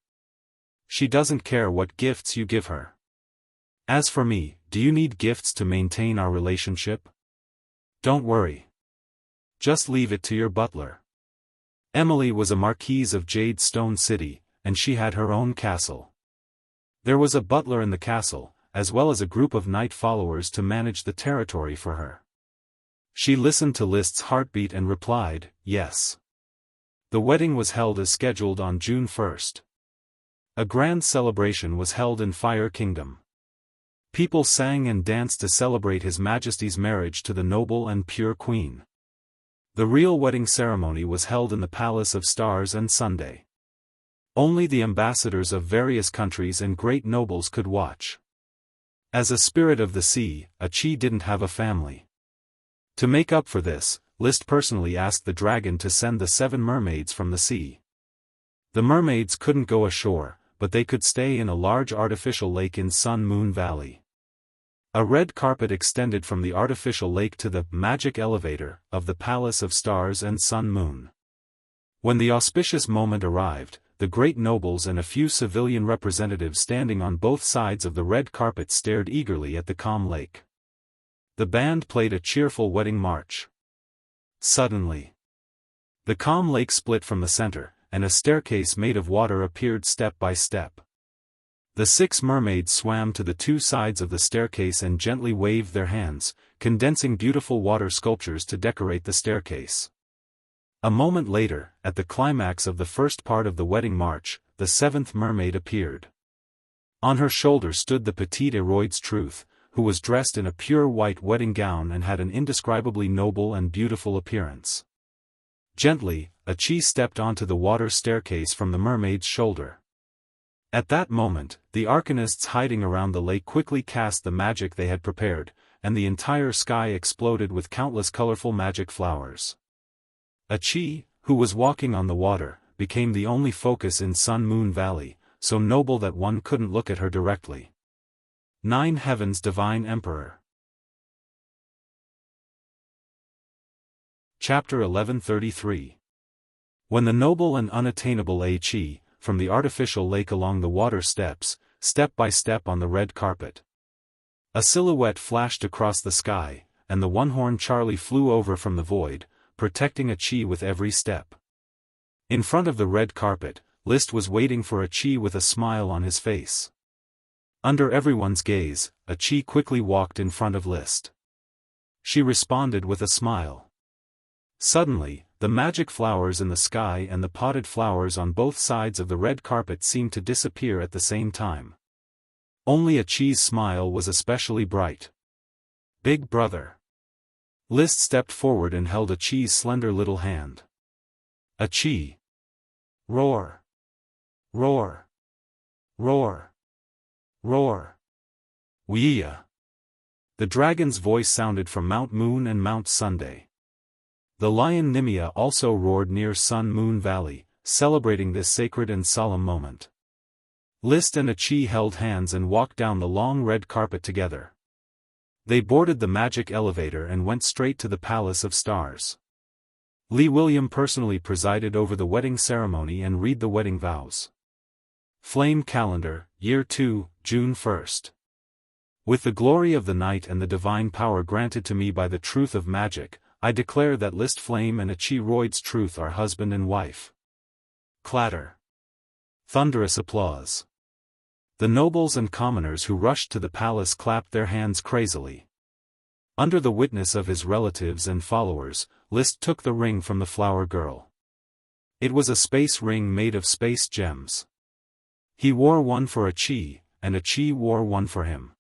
She doesn't care what gifts you give her. As for me, do you need gifts to maintain our relationship? Don't worry. Just leave it to your butler. Emily was a marquise of Jade Stone City, and she had her own castle. There was a butler in the castle, as well as a group of knight followers to manage the territory for her. She listened to Liszt's heartbeat and replied, yes. The wedding was held as scheduled on June 1st. A grand celebration was held in Fire Kingdom. People sang and danced to celebrate His Majesty's marriage to the noble and pure queen. The real wedding ceremony was held in the Palace of Stars and Sunday. Only the ambassadors of various countries and great nobles could watch. As a spirit of the sea, a Chi didn't have a family. To make up for this, Liszt personally asked the dragon to send the 7 mermaids from the sea. The mermaids couldn't go ashore, but they could stay in a large artificial lake in Sun Moon Valley. A red carpet extended from the artificial lake to the magic elevator of the Palace of Stars and Sun Moon. When the auspicious moment arrived, the great nobles and a few civilian representatives standing on both sides of the red carpet stared eagerly at the calm lake. The band played a cheerful wedding march. Suddenly, the calm lake split from the center, and a staircase made of water appeared step by step. The 6 mermaids swam to the 2 sides of the staircase and gently waved their hands, condensing beautiful water sculptures to decorate the staircase. A moment later, at the climax of the first part of the wedding march, the 7th mermaid appeared. On her shoulder stood the petite Héroïde's Truth, who was dressed in a pure white wedding gown and had an indescribably noble and beautiful appearance. Gently, Qi stepped onto the water staircase from the mermaid's shoulder. At that moment, the arcanists hiding around the lake quickly cast the magic they had prepared, and the entire sky exploded with countless colorful magic flowers. Qi, who was walking on the water, became the only focus in Sun Moon Valley, so noble that one couldn't look at her directly. 9 Heavens Divine Emperor. Chapter 1133. When the noble and unattainable Qi, from the artificial lake along the water steps, step by step on the red carpet. A silhouette flashed across the sky, and the one-horned Charlie flew over from the void, protecting Qi with every step. In front of the red carpet, List was waiting for Qi with a smile on his face. Under everyone's gaze, Qi quickly walked in front of List. She responded with a smile. Suddenly, the magic flowers in the sky and the potted flowers on both sides of the red carpet seemed to disappear at the same time. Only Qi's smile was especially bright. Big brother. List stepped forward and held Qi's slender little hand. Qi. Roar. Roar. Roar. Roar. Wuxia. The dragon's voice sounded from Mount Moon and Mount Sunday. The lion Nimia also roared near Sun Moon Valley, celebrating this sacred and solemn moment. List and Qi held hands and walked down the long red carpet together. They boarded the magic elevator and went straight to the Palace of Stars. Li William personally presided over the wedding ceremony and read the wedding vows. Flame Calendar, Year 2, June 1st. With the glory of the night and the divine power granted to me by the truth of magic, I declare that List Flame and Qi Royd's truth are husband and wife. Clatter. Thunderous applause. The nobles and commoners who rushed to the palace clapped their hands crazily. Under the witness of his relatives and followers, List took the ring from the flower girl. It was a space ring made of space gems. He wore one for Qi, and Qi wore one for him.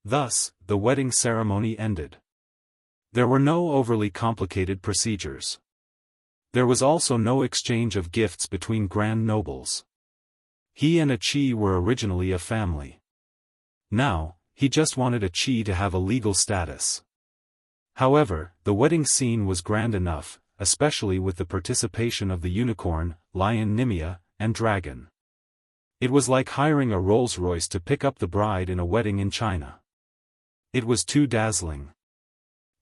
Thus, the wedding ceremony ended. There were no overly complicated procedures. There was also no exchange of gifts between grand nobles. He and Qi were originally a family. Now, he just wanted Qi to have a legal status. However, the wedding scene was grand enough, especially with the participation of the unicorn, lion Nimia, and dragon. It was like hiring a Rolls-Royce to pick up the bride in a wedding in China. It was too dazzling.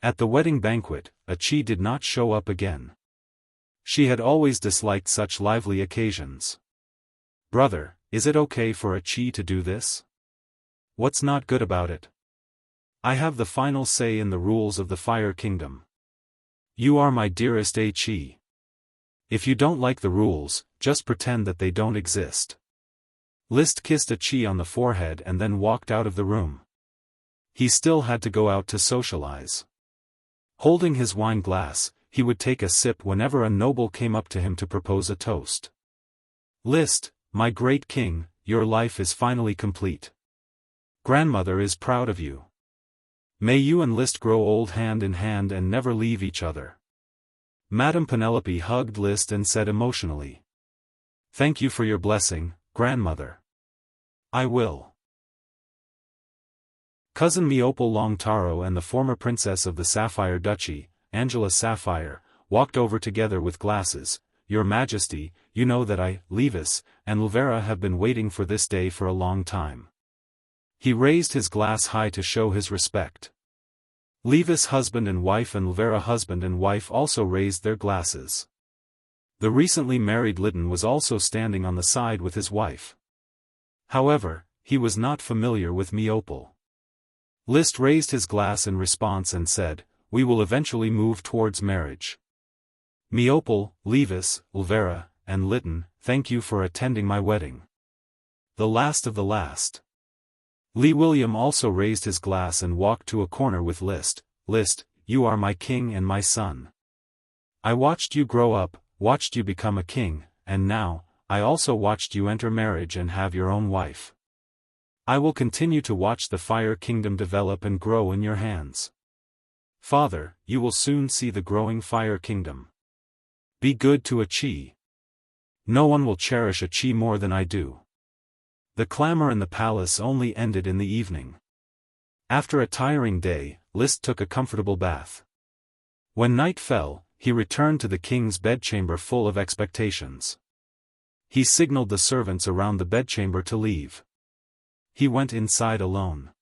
At the wedding banquet, Qi did not show up again. She had always disliked such lively occasions. Brother, is it okay for Qi to do this? What's not good about it? I have the final say in the rules of the Fire Kingdom. You are my dearest Qi. If you don't like the rules, just pretend that they don't exist. List kissed Qi on the forehead and then walked out of the room. He still had to go out to socialize. Holding his wine glass, he would take a sip whenever a noble came up to him to propose a toast. List, my great king, your life is finally complete. Grandmother is proud of you. May you and List grow old hand in hand and never leave each other. Madame Penelope hugged List and said emotionally. Thank you for your blessing, grandmother. I will. Cousin Miopal Longtaro and the former princess of the Sapphire Duchy, Angela Sapphire, walked over together with glasses. Your Majesty, you know that I, Levis, and Luvera have been waiting for this day for a long time. He raised his glass high to show his respect. Levis husband and wife and Luvera husband and wife also raised their glasses. The recently married Lytton was also standing on the side with his wife. However, he was not familiar with Miopal. List raised his glass in response and said, we will eventually move towards marriage. Miopal, Levis, Luvera, and Lytton, thank you for attending my wedding. The last of the last. Li William also raised his glass and walked to a corner with List. List, you are my king and my son. I watched you grow up, watched you become a king, and now, I also watched you enter marriage and have your own wife. I will continue to watch the Fire Kingdom develop and grow in your hands. Father, you will soon see the growing Fire Kingdom. Be good to a Qi. No one will cherish a Qi more than I do. The clamor in the palace only ended in the evening. After a tiring day, List took a comfortable bath. When night fell, he returned to the king's bedchamber full of expectations. He signaled the servants around the bedchamber to leave. He went inside alone.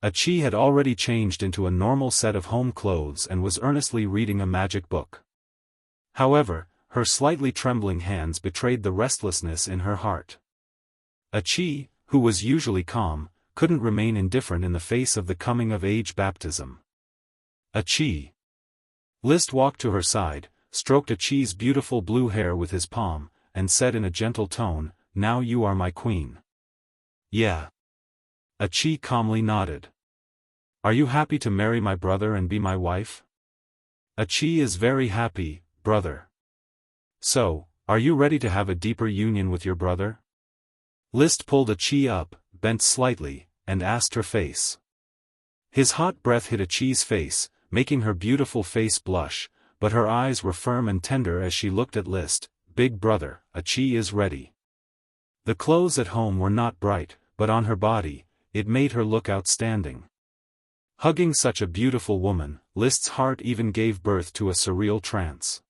A Qi had already changed into a normal set of home clothes and was earnestly reading a magic book. However, her slightly trembling hands betrayed the restlessness in her heart. A Qi, who was usually calm, couldn't remain indifferent in the face of the coming-of-age baptism. A Qi. List walked to her side, stroked a Qi's beautiful blue hair with his palm, and said in a gentle tone, "Now you are my queen." "Yeah." A Qi calmly nodded. "Are you happy to marry my brother and be my wife?" "A Qi is very happy, brother." "So, are you ready to have a deeper union with your brother?" List pulled a Qi up, bent slightly, and asked her face. His hot breath hit a Qi's face, making her beautiful face blush, but her eyes were firm and tender as she looked at List. "Big brother, a Qi is ready." The clothes at home were not bright, but on her body, it made her look outstanding. Hugging such a beautiful woman, List's heart even gave birth to a surreal trance.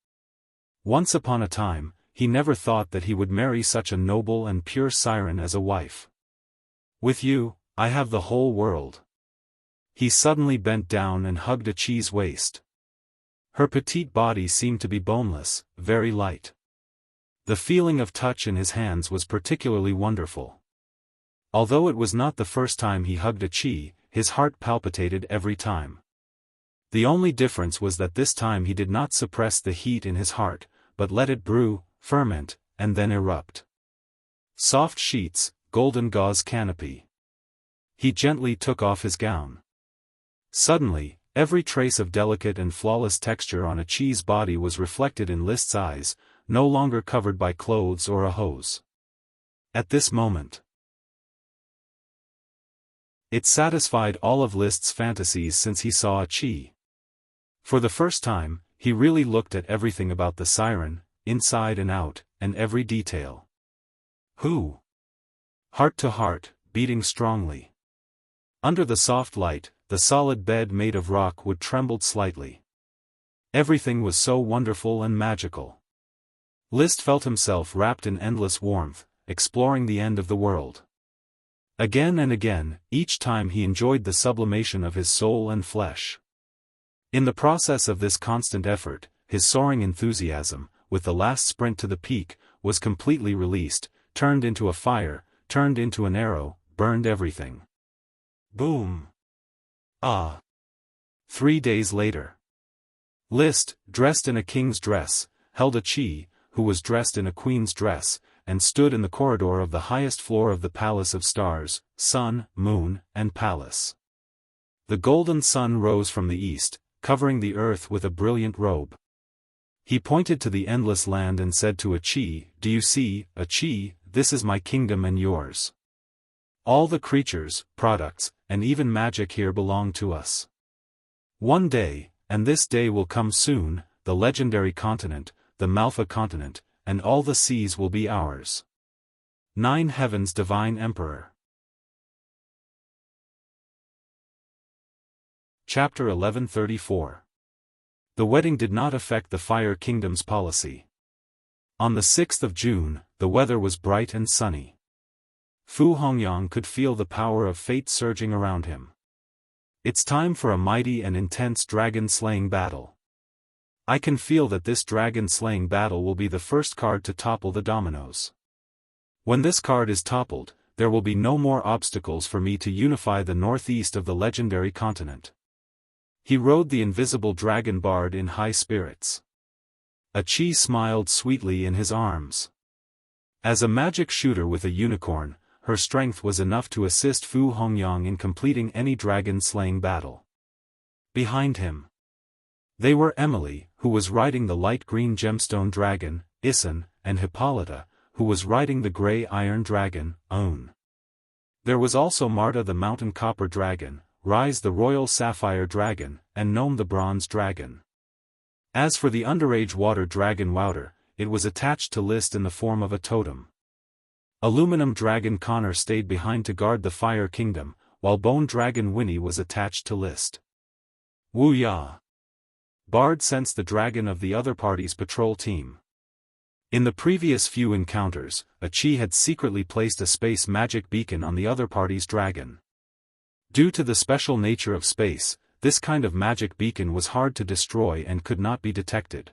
Once upon a time, he never thought that he would marry such a noble and pure siren as a wife. "With you, I have the whole world." He suddenly bent down and hugged a Qi's waist. Her petite body seemed to be boneless, very light. The feeling of touch in his hands was particularly wonderful. Although it was not the first time he hugged a Qi, his heart palpitated every time. The only difference was that this time he did not suppress the heat in his heart, but let it brew, ferment, and then erupt. Soft sheets, golden gauze canopy. He gently took off his gown. Suddenly, every trace of delicate and flawless texture on a Qi's body was reflected in List's eyes, no longer covered by clothes or a hose. At this moment, it satisfied all of List's fantasies since he saw a Qi. For the first time, he really looked at everything about the siren, inside and out, and every detail. Who? Heart to heart, beating strongly. Under the soft light, the solid bed made of rock wood trembled slightly. Everything was so wonderful and magical. List felt himself wrapped in endless warmth, exploring the end of the world. Again and again, each time he enjoyed the sublimation of his soul and flesh. In the process of this constant effort, his soaring enthusiasm, with the last sprint to the peak, was completely released, turned into a fire, turned into an arrow, burned everything. Boom! Ah! 3 days later. List, dressed in a king's dress, held a Qi, who was dressed in a queen's dress, and stood in the corridor of the highest floor of the Palace of Stars, Sun, Moon, and Palace. The golden sun rose from the east, covering the earth with a brilliant robe. He pointed to the endless land and said to a Qi, "Do you see, a Qi, this is my kingdom and yours. All the creatures, products, and even magic here belong to us. One day, and this day will come soon, the legendary continent, the Malfa continent, and all the seas will be ours. 9 Heavens Divine Emperor." Chapter 1134. The wedding did not affect the Fire Kingdom's policy. On the 6th of June, the weather was bright and sunny. Fu Hongyang could feel the power of fate surging around him. It's time for a mighty and intense dragon-slaying battle. I can feel that this dragon-slaying battle will be the first card to topple the dominoes. When this card is toppled, there will be no more obstacles for me to unify the northeast of the legendary continent. He rode the invisible dragon bard in high spirits. A Qi smiled sweetly in his arms. As a magic shooter with a unicorn, her strength was enough to assist Fu Hongyang in completing any dragon-slaying battle. Behind him, they were Emily, who was riding the light green gemstone dragon, Isan, and Hippolyta, who was riding the gray iron dragon, Un. There was also Marta the mountain copper dragon, Rise the royal sapphire dragon, and Gnome the bronze dragon. As for the underage water dragon Wouter, it was attached to List in the form of a totem. Aluminum dragon Connor stayed behind to guard the fire kingdom, while bone dragon Winnie was attached to List. Wuya. Bard sensed the dragon of the other party's patrol team. In the previous few encounters, a Chi had secretly placed a space magic beacon on the other party's dragon. Due to the special nature of space, this kind of magic beacon was hard to destroy and could not be detected.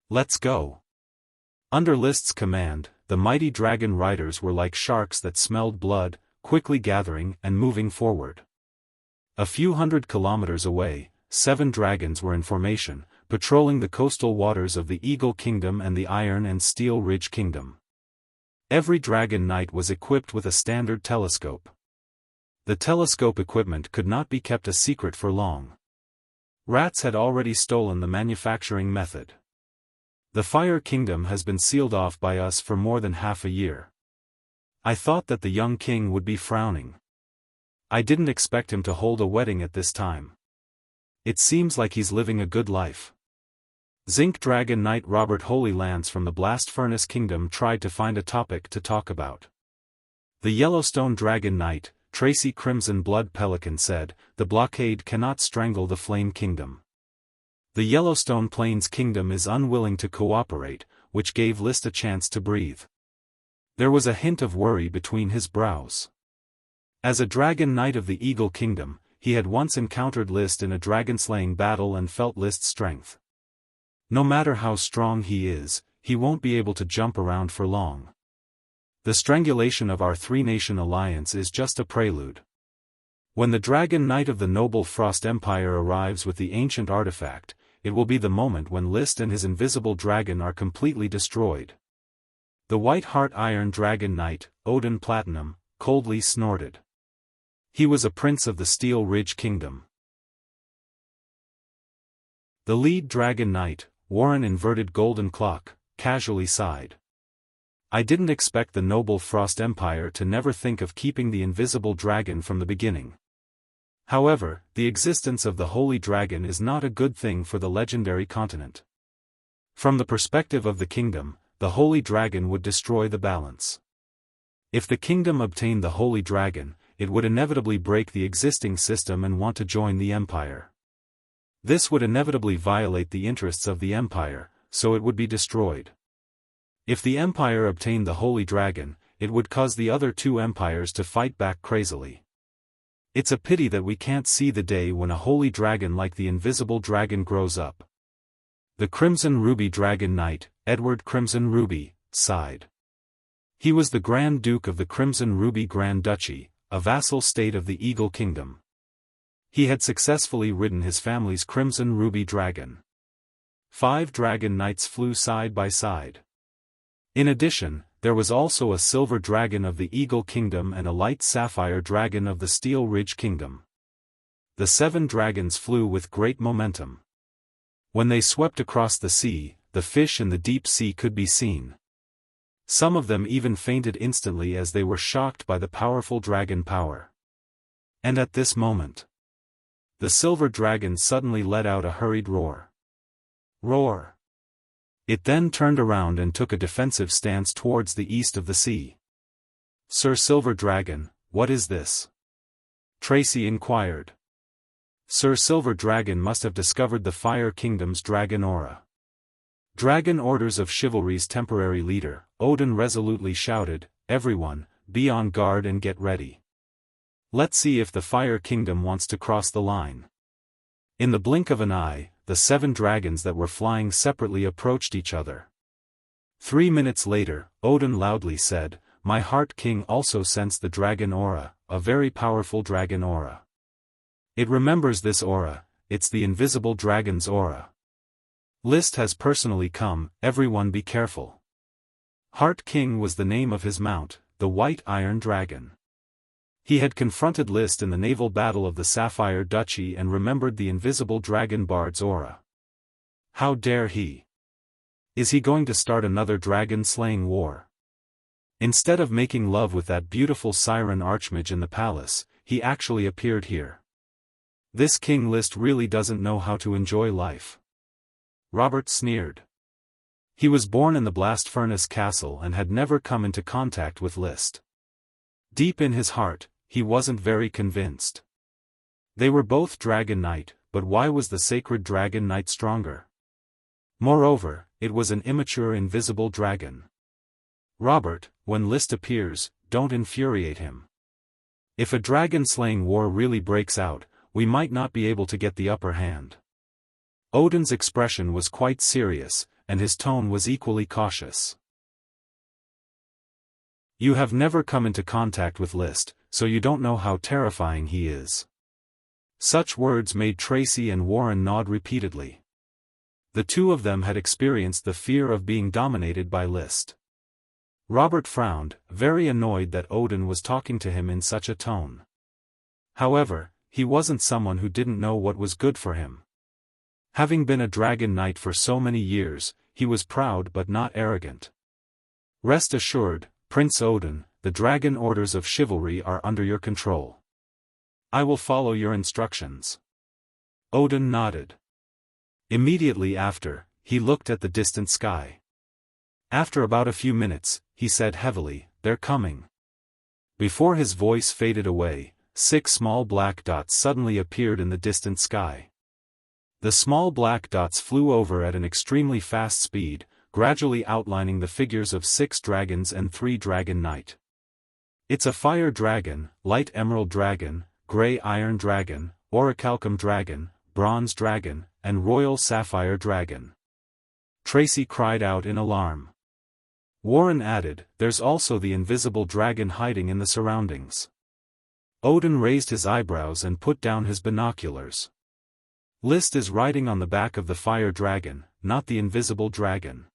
Let's go. Under List's command, the mighty dragon riders were like sharks that smelled blood, quickly gathering and moving forward. A few hundred kilometers away, 7 dragons were in formation, patrolling the coastal waters of the Eagle Kingdom and the Iron and Steel Ridge Kingdom. Every dragon knight was equipped with a standard telescope. The telescope equipment could not be kept a secret for long. Rats had already stolen the manufacturing method. The Fire Kingdom has been sealed off by us for more than half a year. I thought that the young king would be frowning. I didn't expect him to hold a wedding at this time. It seems like he's living a good life. Zinc Dragon Knight Robert Holy Lance from the Blast Furnace Kingdom tried to find a topic to talk about. The Yellowstone Dragon Knight, Tracy Crimson Blood Pelican said, the blockade cannot strangle the Flame Kingdom. The Yellowstone Plains Kingdom is unwilling to cooperate, which gave List a chance to breathe. There was a hint of worry between his brows. As a Dragon Knight of the Eagle Kingdom, he had once encountered List in a dragon-slaying battle and felt List's strength. No matter how strong he is, he won't be able to jump around for long. The strangulation of our three-nation alliance is just a prelude. When the Dragon Knight of the Noble Frost Empire arrives with the ancient artifact, it will be the moment when List and his invisible dragon are completely destroyed. The White Heart Iron Dragon Knight, Odin Platinum, coldly snorted. He was a prince of the Steel Ridge Kingdom. The lead Dragon Knight, Warren Inverted Golden Clock, casually sighed. I didn't expect the Noble Frost Empire to never think of keeping the invisible dragon from the beginning. However, the existence of the Holy Dragon is not a good thing for the legendary continent. From the perspective of the kingdom, the Holy Dragon would destroy the balance. If the kingdom obtained the Holy Dragon, it would inevitably break the existing system and want to join the empire. This would inevitably violate the interests of the empire, so it would be destroyed. If the empire obtained the Holy Dragon, it would cause the other 2 empires to fight back crazily. It's a pity that we can't see the day when a holy dragon like the invisible dragon grows up. The Crimson Ruby Dragon Knight, Edward Crimson Ruby, sighed. He was the Grand Duke of the Crimson Ruby Grand Duchy, a vassal state of the Eagle Kingdom. He had successfully ridden his family's Crimson Ruby Dragon. 5 Dragon Knights flew side by side. In addition, there was also a Silver Dragon of the Eagle Kingdom and a Light Sapphire Dragon of the Steel Ridge Kingdom. The 7 dragons flew with great momentum. When they swept across the sea, the fish in the deep sea could be seen. Some of them even fainted instantly as they were shocked by the powerful dragon power. And at this moment, the Silver Dragon suddenly let out a hurried roar. Roar! It then turned around and took a defensive stance towards the east of the sea. Sir Silver Dragon, what is this? Tracy inquired. Sir Silver Dragon must have discovered the Fire Kingdom's dragon aura. Dragon Orders of Chivalry's temporary leader, Odin resolutely shouted, everyone, be on guard and get ready. Let's see if the Fire Kingdom wants to cross the line. In the blink of an eye, the 7 dragons that were flying separately approached each other. 3 minutes later, Odin loudly said, my Heart King also sensed the dragon aura, a very powerful dragon aura. It remembers this aura, it's the invisible dragon's aura. List has personally come, everyone be careful. Heart King was the name of his mount, the White Iron Dragon. He had confronted List in the naval battle of the Sapphire Duchy and remembered the invisible dragon bard's aura. How dare he? Is he going to start another dragon-slaying war? Instead of making love with that beautiful siren archmage in the palace, he actually appeared here. This King List really doesn't know how to enjoy life. Robert sneered. He was born in the blast furnace castle and had never come into contact with List. Deep in his heart, he wasn't very convinced. They were both Dragon Knight, but why was the sacred Dragon Knight stronger? Moreover, it was an immature invisible dragon. Robert, when List appears, don't infuriate him. If a dragon-slaying war really breaks out, we might not be able to get the upper hand. Odin's expression was quite serious, and his tone was equally cautious. You have never come into contact with List, so you don't know how terrifying he is. Such words made Tracy and Warren nod repeatedly. The two of them had experienced the fear of being dominated by List. Robert frowned, very annoyed that Odin was talking to him in such a tone. However, he wasn't someone who didn't know what was good for him. Having been a Dragon Knight for so many years, he was proud but not arrogant. Rest assured, Prince Odin, the dragon orders of chivalry are under your control. I will follow your instructions. Odin nodded. Immediately after, he looked at the distant sky. After about a few minutes, he said heavily, "They're coming." Before his voice faded away, 6 small black dots suddenly appeared in the distant sky. The small black dots flew over at an extremely fast speed, gradually outlining the figures of 6 dragons and 3 Dragon Knight. It's a fire dragon, light emerald dragon, gray iron dragon, orichalcum dragon, bronze dragon, and royal sapphire dragon. Tracy cried out in alarm. Warren added, "There's also the invisible dragon hiding in the surroundings." Odin raised his eyebrows and put down his binoculars. List is riding on the back of the fire dragon, not the invisible dragon.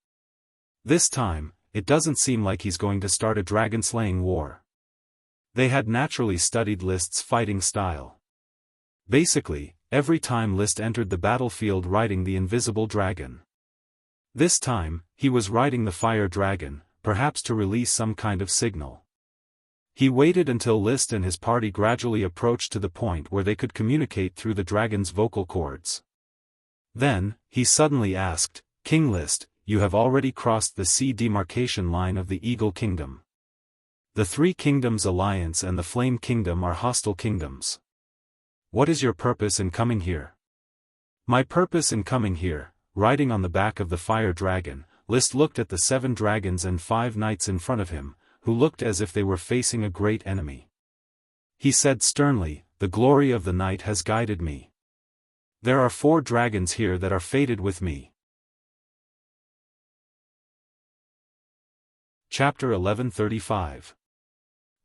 This time, it doesn't seem like he's going to start a dragon-slaying war. They had naturally studied List's fighting style. Basically, every time List entered the battlefield riding the invisible dragon. This time, he was riding the fire dragon, perhaps to release some kind of signal. He waited until List and his party gradually approached to the point where they could communicate through the dragon's vocal cords. Then, he suddenly asked, "King List, you have already crossed the sea demarcation line of the Eagle Kingdom. The 3 Kingdoms Alliance and the Flame Kingdom are hostile kingdoms. What is your purpose in coming here?" "My purpose in coming here," riding on the back of the fire dragon, List looked at the 7 dragons and 5 knights in front of him, who looked as if they were facing a great enemy. He said sternly, "The glory of the night has guided me. There are 4 dragons here that are fated with me." Chapter 1135.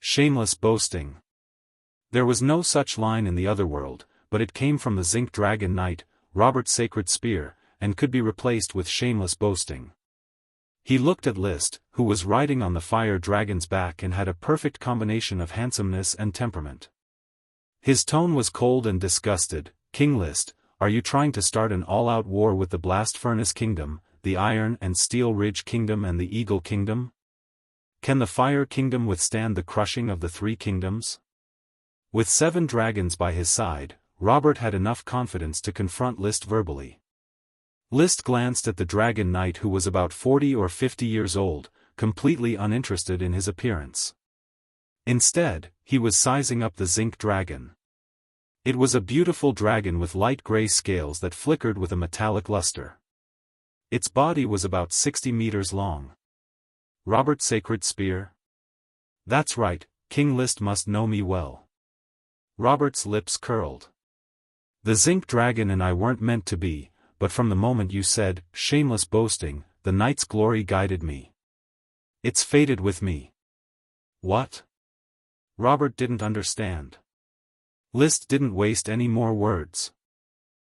Shameless Boasting. There was no such line in the other world, but it came from the Zinc Dragon Knight, Robert's sacred spear, and could be replaced with shameless boasting. He looked at List, who was riding on the fire dragon's back and had a perfect combination of handsomeness and temperament. His tone was cold and disgusted. "King List, are you trying to start an all-out war with the Blast Furnace Kingdom, the Iron and Steel Ridge Kingdom and the Eagle Kingdom? Can the Fire Kingdom withstand the crushing of the 3 kingdoms?" With 7 dragons by his side, Robert had enough confidence to confront List verbally. List glanced at the Dragon Knight, who was about 40 or 50 years old, completely uninterested in his appearance. Instead, he was sizing up the Zinc Dragon. It was a beautiful dragon with light gray scales that flickered with a metallic luster. Its body was about 60 meters long. Robert's sacred spear? That's right, King List must know me well. Robert's lips curled. The Zinc Dragon and I weren't meant to be, but from the moment you said, "shameless boasting," the knight's glory guided me. It's fated with me. What? Robert didn't understand. List didn't waste any more words.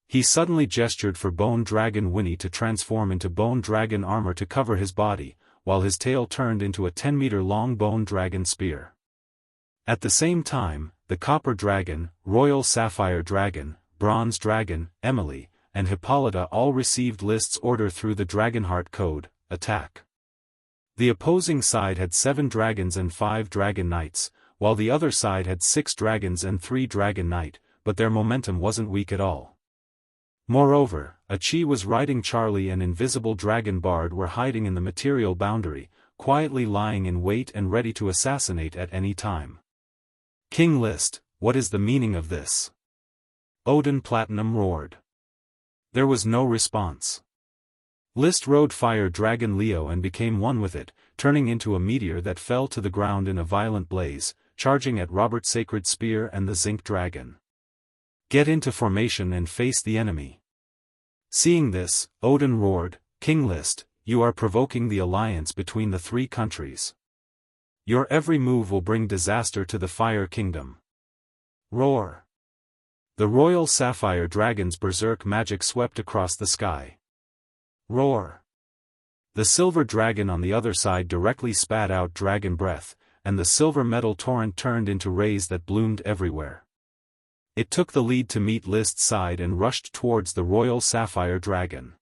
He suddenly gestured for Bone Dragon Winnie to transform into bone dragon armor to cover his body, while his tail turned into a 10-meter-long bone dragon spear. At the same time, the Copper Dragon, Royal Sapphire Dragon, Bronze Dragon, Emily, and Hippolyta all received List's order through the Dragonheart Code, "Attack." The opposing side had 7 dragons and 5 dragon knights, while the other side had 6 dragons and 3 dragon knight, but their momentum wasn't weak at all. Moreover, Achi was riding Charlie and Invisible Dragon Bard were hiding in the material boundary, quietly lying in wait and ready to assassinate at any time. King List, what is the meaning of this? Odin Platinum roared. There was no response. List rode Fire Dragon Leo and became one with it, turning into a meteor that fell to the ground in a violent blaze, charging at Robert's Sacred Spear and the Zinc Dragon. Get into formation and face the enemy. Seeing this, Odin roared, King List, you are provoking the alliance between the 3 countries. Your every move will bring disaster to the Fire Kingdom. Roar. The Royal Sapphire Dragon's berserk magic swept across the sky. Roar. The Silver Dragon on the other side directly spat out dragon breath, and the silver metal torrent turned into rays that bloomed everywhere. It took the lead to meet List's side and rushed towards the Royal Sapphire Dragon.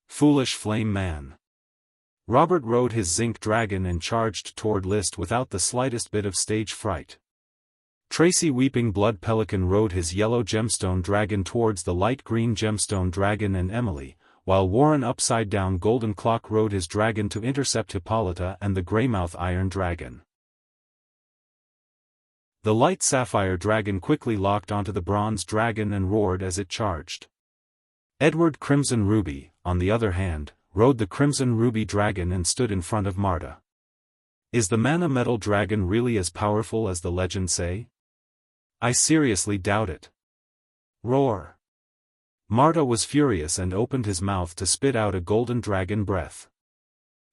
Foolish Flame Man. Robert rode his Zinc Dragon and charged toward List without the slightest bit of stage fright. Tracy Weeping Blood Pelican rode his Yellow Gemstone Dragon towards the Light Green Gemstone Dragon and Emily, while Warren Upside Down Golden Clock rode his dragon to intercept Hippolyta and the Greymouth Iron Dragon. The Light Sapphire Dragon quickly locked onto the Bronze Dragon and roared as it charged. Edward Crimson Ruby, on the other hand, rode the Crimson Ruby Dragon and stood in front of Marta. Is the Mana Metal Dragon really as powerful as the legends say? I seriously doubt it. Roar. Marta was furious and opened his mouth to spit out a golden dragon breath.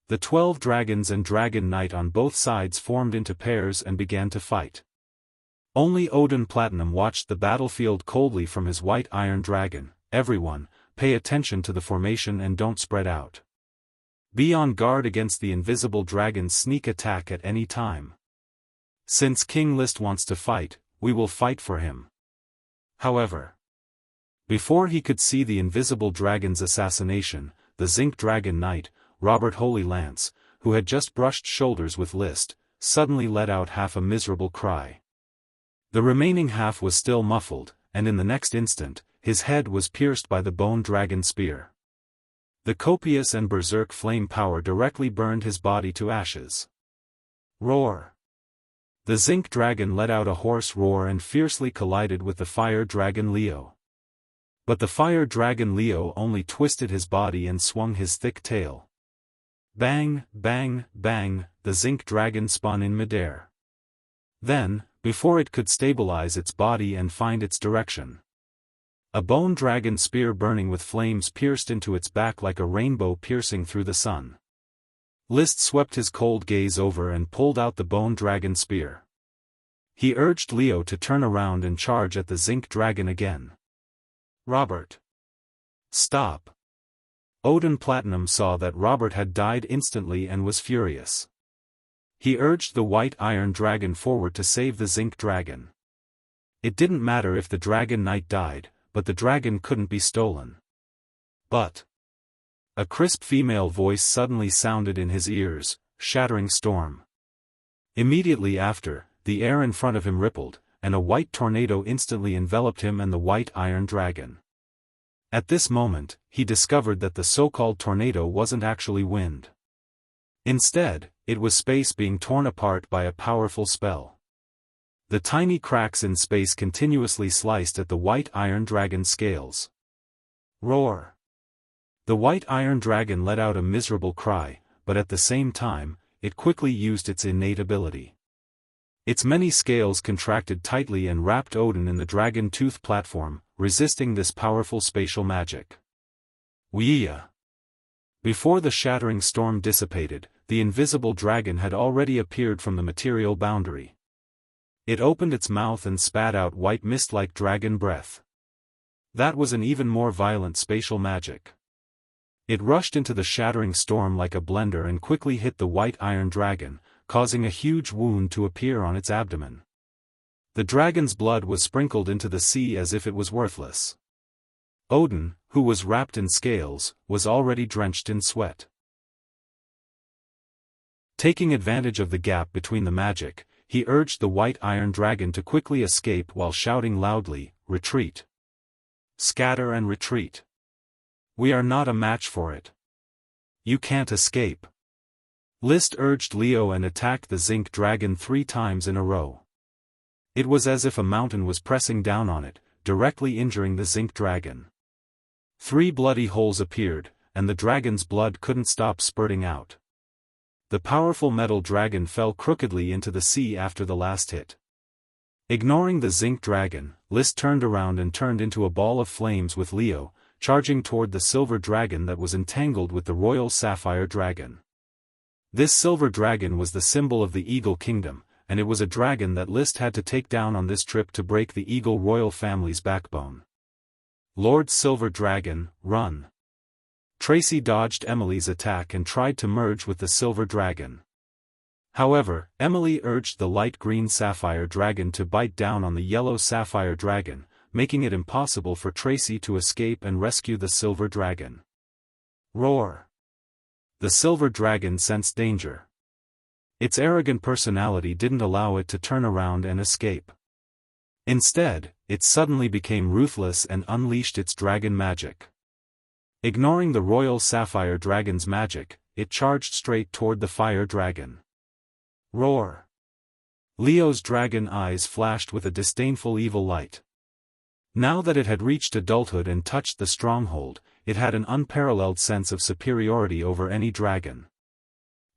The 12 dragons and Dragon Knight on both sides formed into pairs and began to fight. Only Odin Platinum watched the battlefield coldly from his white iron dragon. Everyone, pay attention to the formation and don't spread out. Be on guard against the Invisible Dragon's sneak attack at any time. Since King List wants to fight, we will fight for him. However, before he could see the Invisible Dragon's assassination, the Zinc Dragon Knight, Robert Holy Lance, who had just brushed shoulders with List, suddenly let out half a miserable cry. The remaining half was still muffled, and in the next instant, his head was pierced by the Bone Dragon Spear. The copious and berserk flame power directly burned his body to ashes. Roar. The Zinc Dragon let out a hoarse roar and fiercely collided with the Fire Dragon Leo. But the Fire Dragon Leo only twisted his body and swung his thick tail. Bang, bang, bang, the Zinc Dragon spun in midair. Then, before it could stabilize its body and find its direction, a Bone Dragon Spear burning with flames pierced into its back like a rainbow piercing through the sun. List swept his cold gaze over and pulled out the Bone Dragon Spear. He urged Leo to turn around and charge at the Zinc Dragon again. Robert. Stop. Odin Platinum saw that Robert had died instantly and was furious. He urged the White Iron Dragon forward to save the Zinc Dragon. It didn't matter if the Dragon Knight died, but the dragon couldn't be stolen. But a crisp female voice suddenly sounded in his ears, shattering storm. Immediately after, the air in front of him rippled, and a white tornado instantly enveloped him and the White Iron Dragon. At this moment, he discovered that the so-called tornado wasn't actually wind. Instead, it was space being torn apart by a powerful spell. The tiny cracks in space continuously sliced at the White Iron Dragon's scales. Roar. The White Iron Dragon let out a miserable cry, but at the same time, it quickly used its innate ability. Its many scales contracted tightly and wrapped Odin in the dragon tooth platform, resisting this powerful spatial magic. Wuxia. Before the shattering storm dissipated, the Invisible Dragon had already appeared from the material boundary. It opened its mouth and spat out white mist-like dragon breath. That was an even more violent spatial magic. It rushed into the shattering storm like a blender and quickly hit the White Iron Dragon, causing a huge wound to appear on its abdomen. The dragon's blood was sprinkled into the sea as if it was worthless. Odin, who was wrapped in scales, was already drenched in sweat. Taking advantage of the gap between the magic, he urged the white iron dragon to quickly escape while shouting loudly, "Retreat! Scatter and retreat! We are not a match for it. You can't escape." List urged Leo and attacked the zinc dragon 3 times in a row. It was as if a mountain was pressing down on it, directly injuring the zinc dragon. 3 bloody holes appeared, and the dragon's blood couldn't stop spurting out. The powerful metal dragon fell crookedly into the sea after the last hit. Ignoring the zinc dragon, List turned around and turned into a ball of flames with Leo, charging toward the silver dragon that was entangled with the royal sapphire dragon. This silver dragon was the symbol of the Eagle Kingdom, and it was a dragon that List had to take down on this trip to break the Eagle royal family's backbone. Lord Silver Dragon, run! Tracy dodged Emily's attack and tried to merge with the silver dragon. However, Emily urged the light green sapphire dragon to bite down on the yellow sapphire dragon, making it impossible for Tracy to escape and rescue the silver dragon. Roar! The silver dragon sensed danger. Its arrogant personality didn't allow it to turn around and escape. Instead, it suddenly became ruthless and unleashed its dragon magic. Ignoring the royal sapphire dragon's magic, it charged straight toward the fire dragon. Roar! Leo's dragon eyes flashed with a disdainful evil light. Now that it had reached adulthood and touched the stronghold, it had an unparalleled sense of superiority over any dragon.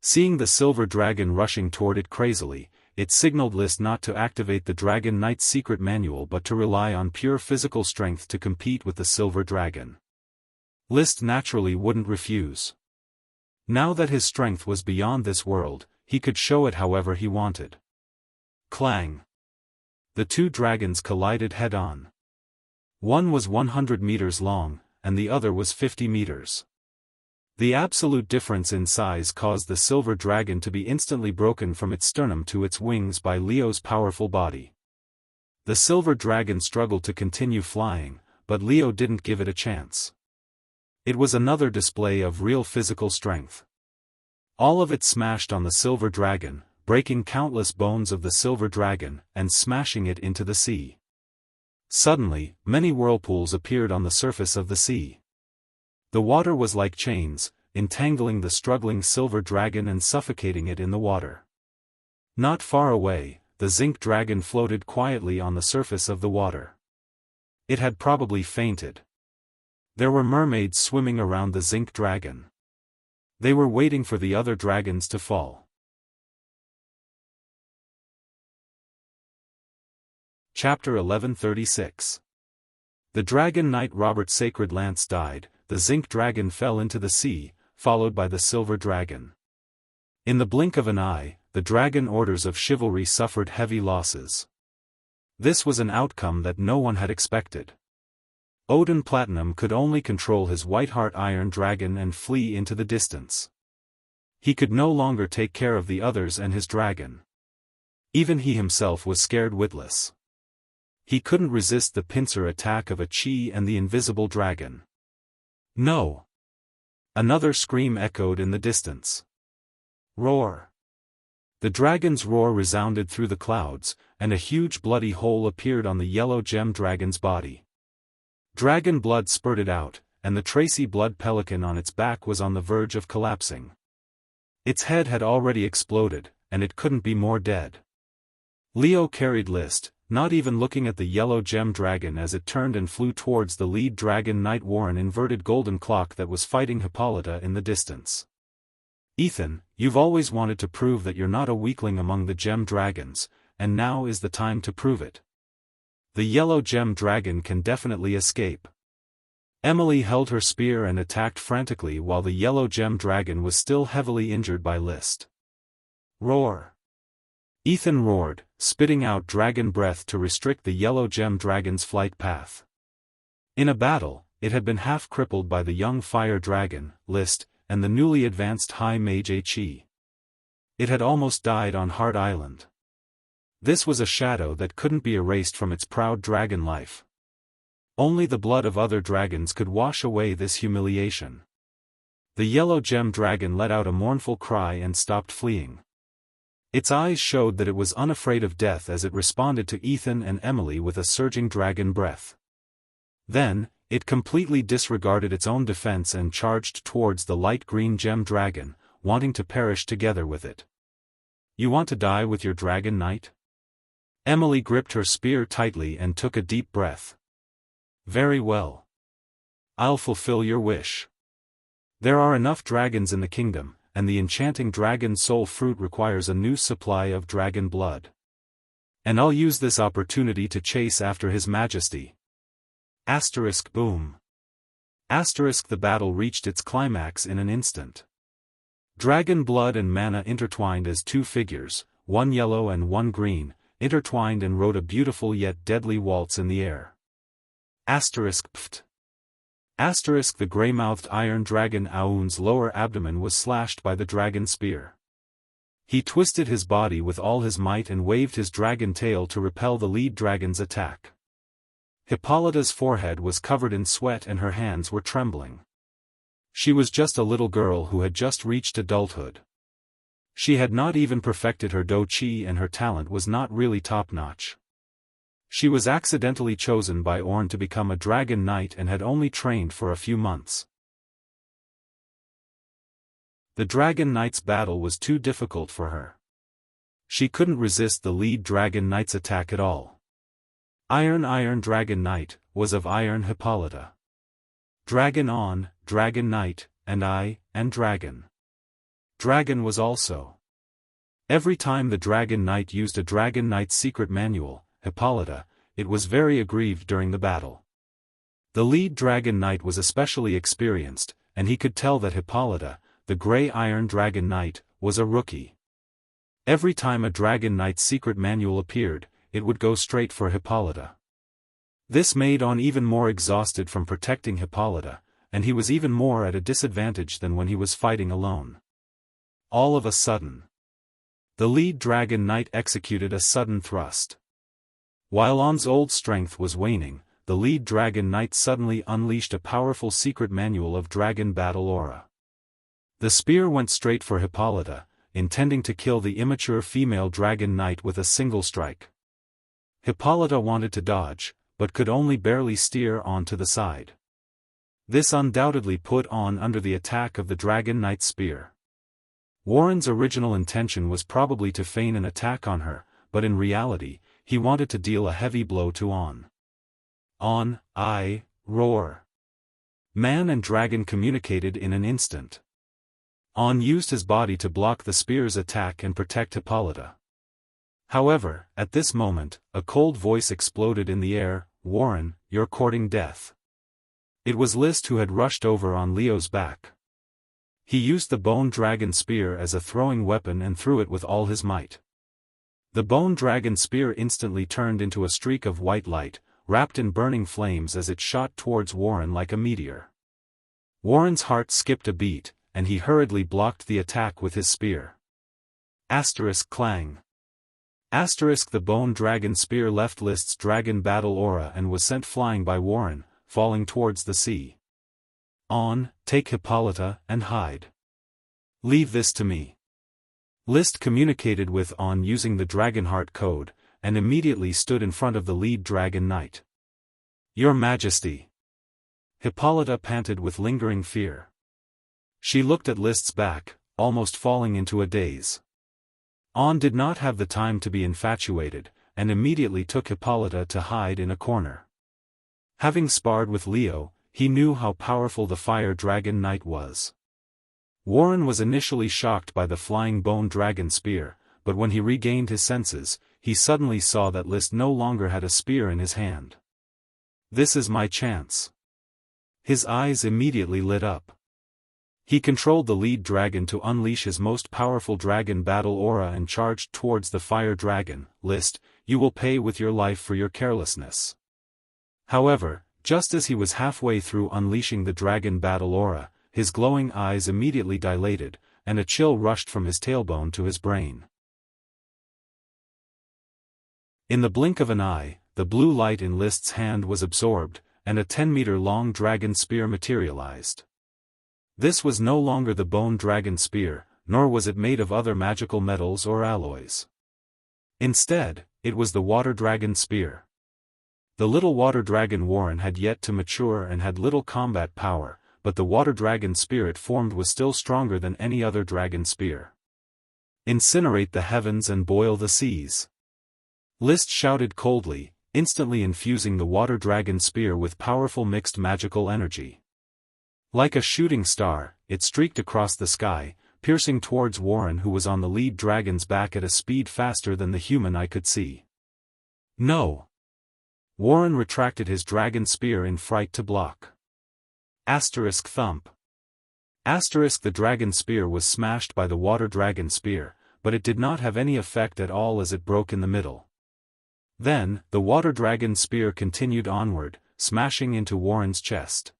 Seeing the silver dragon rushing toward it crazily, it signaled List not to activate the Dragon Knight's secret manual but to rely on pure physical strength to compete with the silver dragon. List naturally wouldn't refuse. Now that his strength was beyond this world, he could show it however he wanted. Clang! The 2 dragons collided head-on. One was 100 meters long, and the other was 50 meters. The absolute difference in size caused the silver dragon to be instantly broken from its sternum to its wings by Leo's powerful body. The silver dragon struggled to continue flying, but Leo didn't give it a chance. It was another display of real physical strength. All of it smashed on the silver dragon, breaking countless bones of the silver dragon, and smashing it into the sea. Suddenly, many whirlpools appeared on the surface of the sea. The water was like chains, entangling the struggling silver dragon and suffocating it in the water. Not far away, the zinc dragon floated quietly on the surface of the water. It had probably fainted. There were mermaids swimming around the zinc dragon. They were waiting for the other dragons to fall. Chapter 1136. The Dragon Knight Robert's sacred lance died, the zinc dragon fell into the sea, followed by the silver dragon. In the blink of an eye, the dragon orders of chivalry suffered heavy losses. This was an outcome that no one had expected. Odin Platinum could only control his white-heart iron dragon and flee into the distance. He could no longer take care of the others and his dragon. Even he himself was scared witless. He couldn't resist the pincer attack of a Chi and the invisible dragon. No! Another scream echoed in the distance. Roar! The dragon's roar resounded through the clouds, and a huge bloody hole appeared on the yellow gem dragon's body. Dragon blood spurted out, and the Tracy blood pelican on its back was on the verge of collapsing. Its head had already exploded, and it couldn't be more dead. Leo carried List, not even looking at the yellow gem dragon as it turned and flew towards the lead dragon Knight Warren inverted golden clock that was fighting Hippolyta in the distance. Ethan, you've always wanted to prove that you're not a weakling among the gem dragons, and now is the time to prove it. The yellow gem dragon can definitely escape. Emily held her spear and attacked frantically while the yellow gem dragon was still heavily injured by List. Roar! Ethan roared, spitting out dragon breath to restrict the yellow gem dragon's flight path. In a battle, it had been half crippled by the young fire dragon, List, and the newly advanced high mage Chi. It had almost died on Heart Island. This was a shadow that couldn't be erased from its proud dragon life. Only the blood of other dragons could wash away this humiliation. The yellow gem dragon let out a mournful cry and stopped fleeing. Its eyes showed that it was unafraid of death as it responded to Ethan and Emily with a surging dragon breath. Then, it completely disregarded its own defense and charged towards the light green gem dragon, wanting to perish together with it. You want to die with your dragon knight? Emily gripped her spear tightly and took a deep breath. Very well. I'll fulfill your wish. There are enough dragons in the kingdom, and the enchanting dragon soul fruit requires a new supply of dragon blood. And I'll use this opportunity to chase after His Majesty. Boom. The battle reached its climax in an instant. Dragon blood and mana intertwined as two figures, one yellow and one green, intertwined and rode a beautiful yet deadly waltz in the air. Pft. The grey-mouthed iron dragon Aoun's lower abdomen was slashed by the dragon spear. He twisted his body with all his might and waved his dragon tail to repel the lead dragon's attack. Hippolyta's forehead was covered in sweat and her hands were trembling. She was just a little girl who had just reached adulthood. She had not even perfected her dou qi and her talent was not really top-notch. She was accidentally chosen by Orn to become a dragon knight and had only trained for a few months. The dragon knight's battle was too difficult for her. She couldn't resist the lead dragon knight's attack at all. Iron dragon knight, was of iron Hippolyta. Dragon on, dragon knight, and dragon. Dragon was also. Every time the dragon knight used a dragon knight's secret manual, Hippolyta, it was very aggrieved during the battle. The lead dragon knight was especially experienced, and he could tell that Hippolyta, the grey iron dragon knight, was a rookie. Every time a dragon knight's secret manual appeared, it would go straight for Hippolyta. This made On even more exhausted from protecting Hippolyta, and he was even more at a disadvantage than when he was fighting alone. All of a sudden, the lead dragon knight executed a sudden thrust. While On's old strength was waning, the lead dragon knight suddenly unleashed a powerful secret manual of dragon battle aura. The spear went straight for Hippolyta, intending to kill the immature female dragon knight with a single strike. Hippolyta wanted to dodge, but could only barely steer On to the side. This undoubtedly put On under the attack of the dragon knight's spear. Warren's original intention was probably to feign an attack on her, but in reality, he wanted to deal a heavy blow to On. Roar. Man and dragon communicated in an instant. On used his body to block the spear's attack and protect Hippolyta. However, at this moment, a cold voice exploded in the air, Warren, you're courting death. It was List who had rushed over on Leo's back. He used the bone dragon spear as a throwing weapon and threw it with all his might. The bone dragon spear instantly turned into a streak of white light, wrapped in burning flames as it shot towards Warren like a meteor. Warren's heart skipped a beat, and he hurriedly blocked the attack with his spear. Clang. The bone dragon spear left List's dragon battle aura and was sent flying by Warren, falling towards the sea. Take Hippolyta and hide. Leave this to me. List communicated with On using the Dragonheart code, and immediately stood in front of the lead dragon knight. Your Majesty. Hippolyta panted with lingering fear. She looked at List's back, almost falling into a daze. On did not have the time to be infatuated, and immediately took Hippolyta to hide in a corner. Having sparred with Leo, he knew how powerful the fire dragon knight was. Warren was initially shocked by the flying bone dragon spear, but when he regained his senses, he suddenly saw that List no longer had a spear in his hand. This is my chance. His eyes immediately lit up. He controlled the lead dragon to unleash his most powerful dragon battle aura and charged towards the fire dragon. List, you will pay with your life for your carelessness. However, just as he was halfway through unleashing the dragon battle aura, his glowing eyes immediately dilated, and a chill rushed from his tailbone to his brain. In the blink of an eye, the blue light in List's hand was absorbed, and a 10-meter-long dragon spear materialized. This was no longer the bone dragon spear, nor was it made of other magical metals or alloys. Instead, it was the water dragon spear. The little water dragon Warren had yet to mature and had little combat power, but the water dragon spear it formed was still stronger than any other dragon spear. Incinerate the heavens and boil the seas. List shouted coldly, instantly infusing the water dragon spear with powerful mixed magical energy. Like a shooting star, it streaked across the sky, piercing towards Warren, who was on the lead dragon's back at a speed faster than the human eye could see. No! Warren retracted his dragon spear in fright to block. Asterisk thump. Asterisk the dragon spear was smashed by the water dragon spear, but it did not have any effect at all as it broke in the middle. Then, the water dragon spear continued onward, smashing into Warren's chest.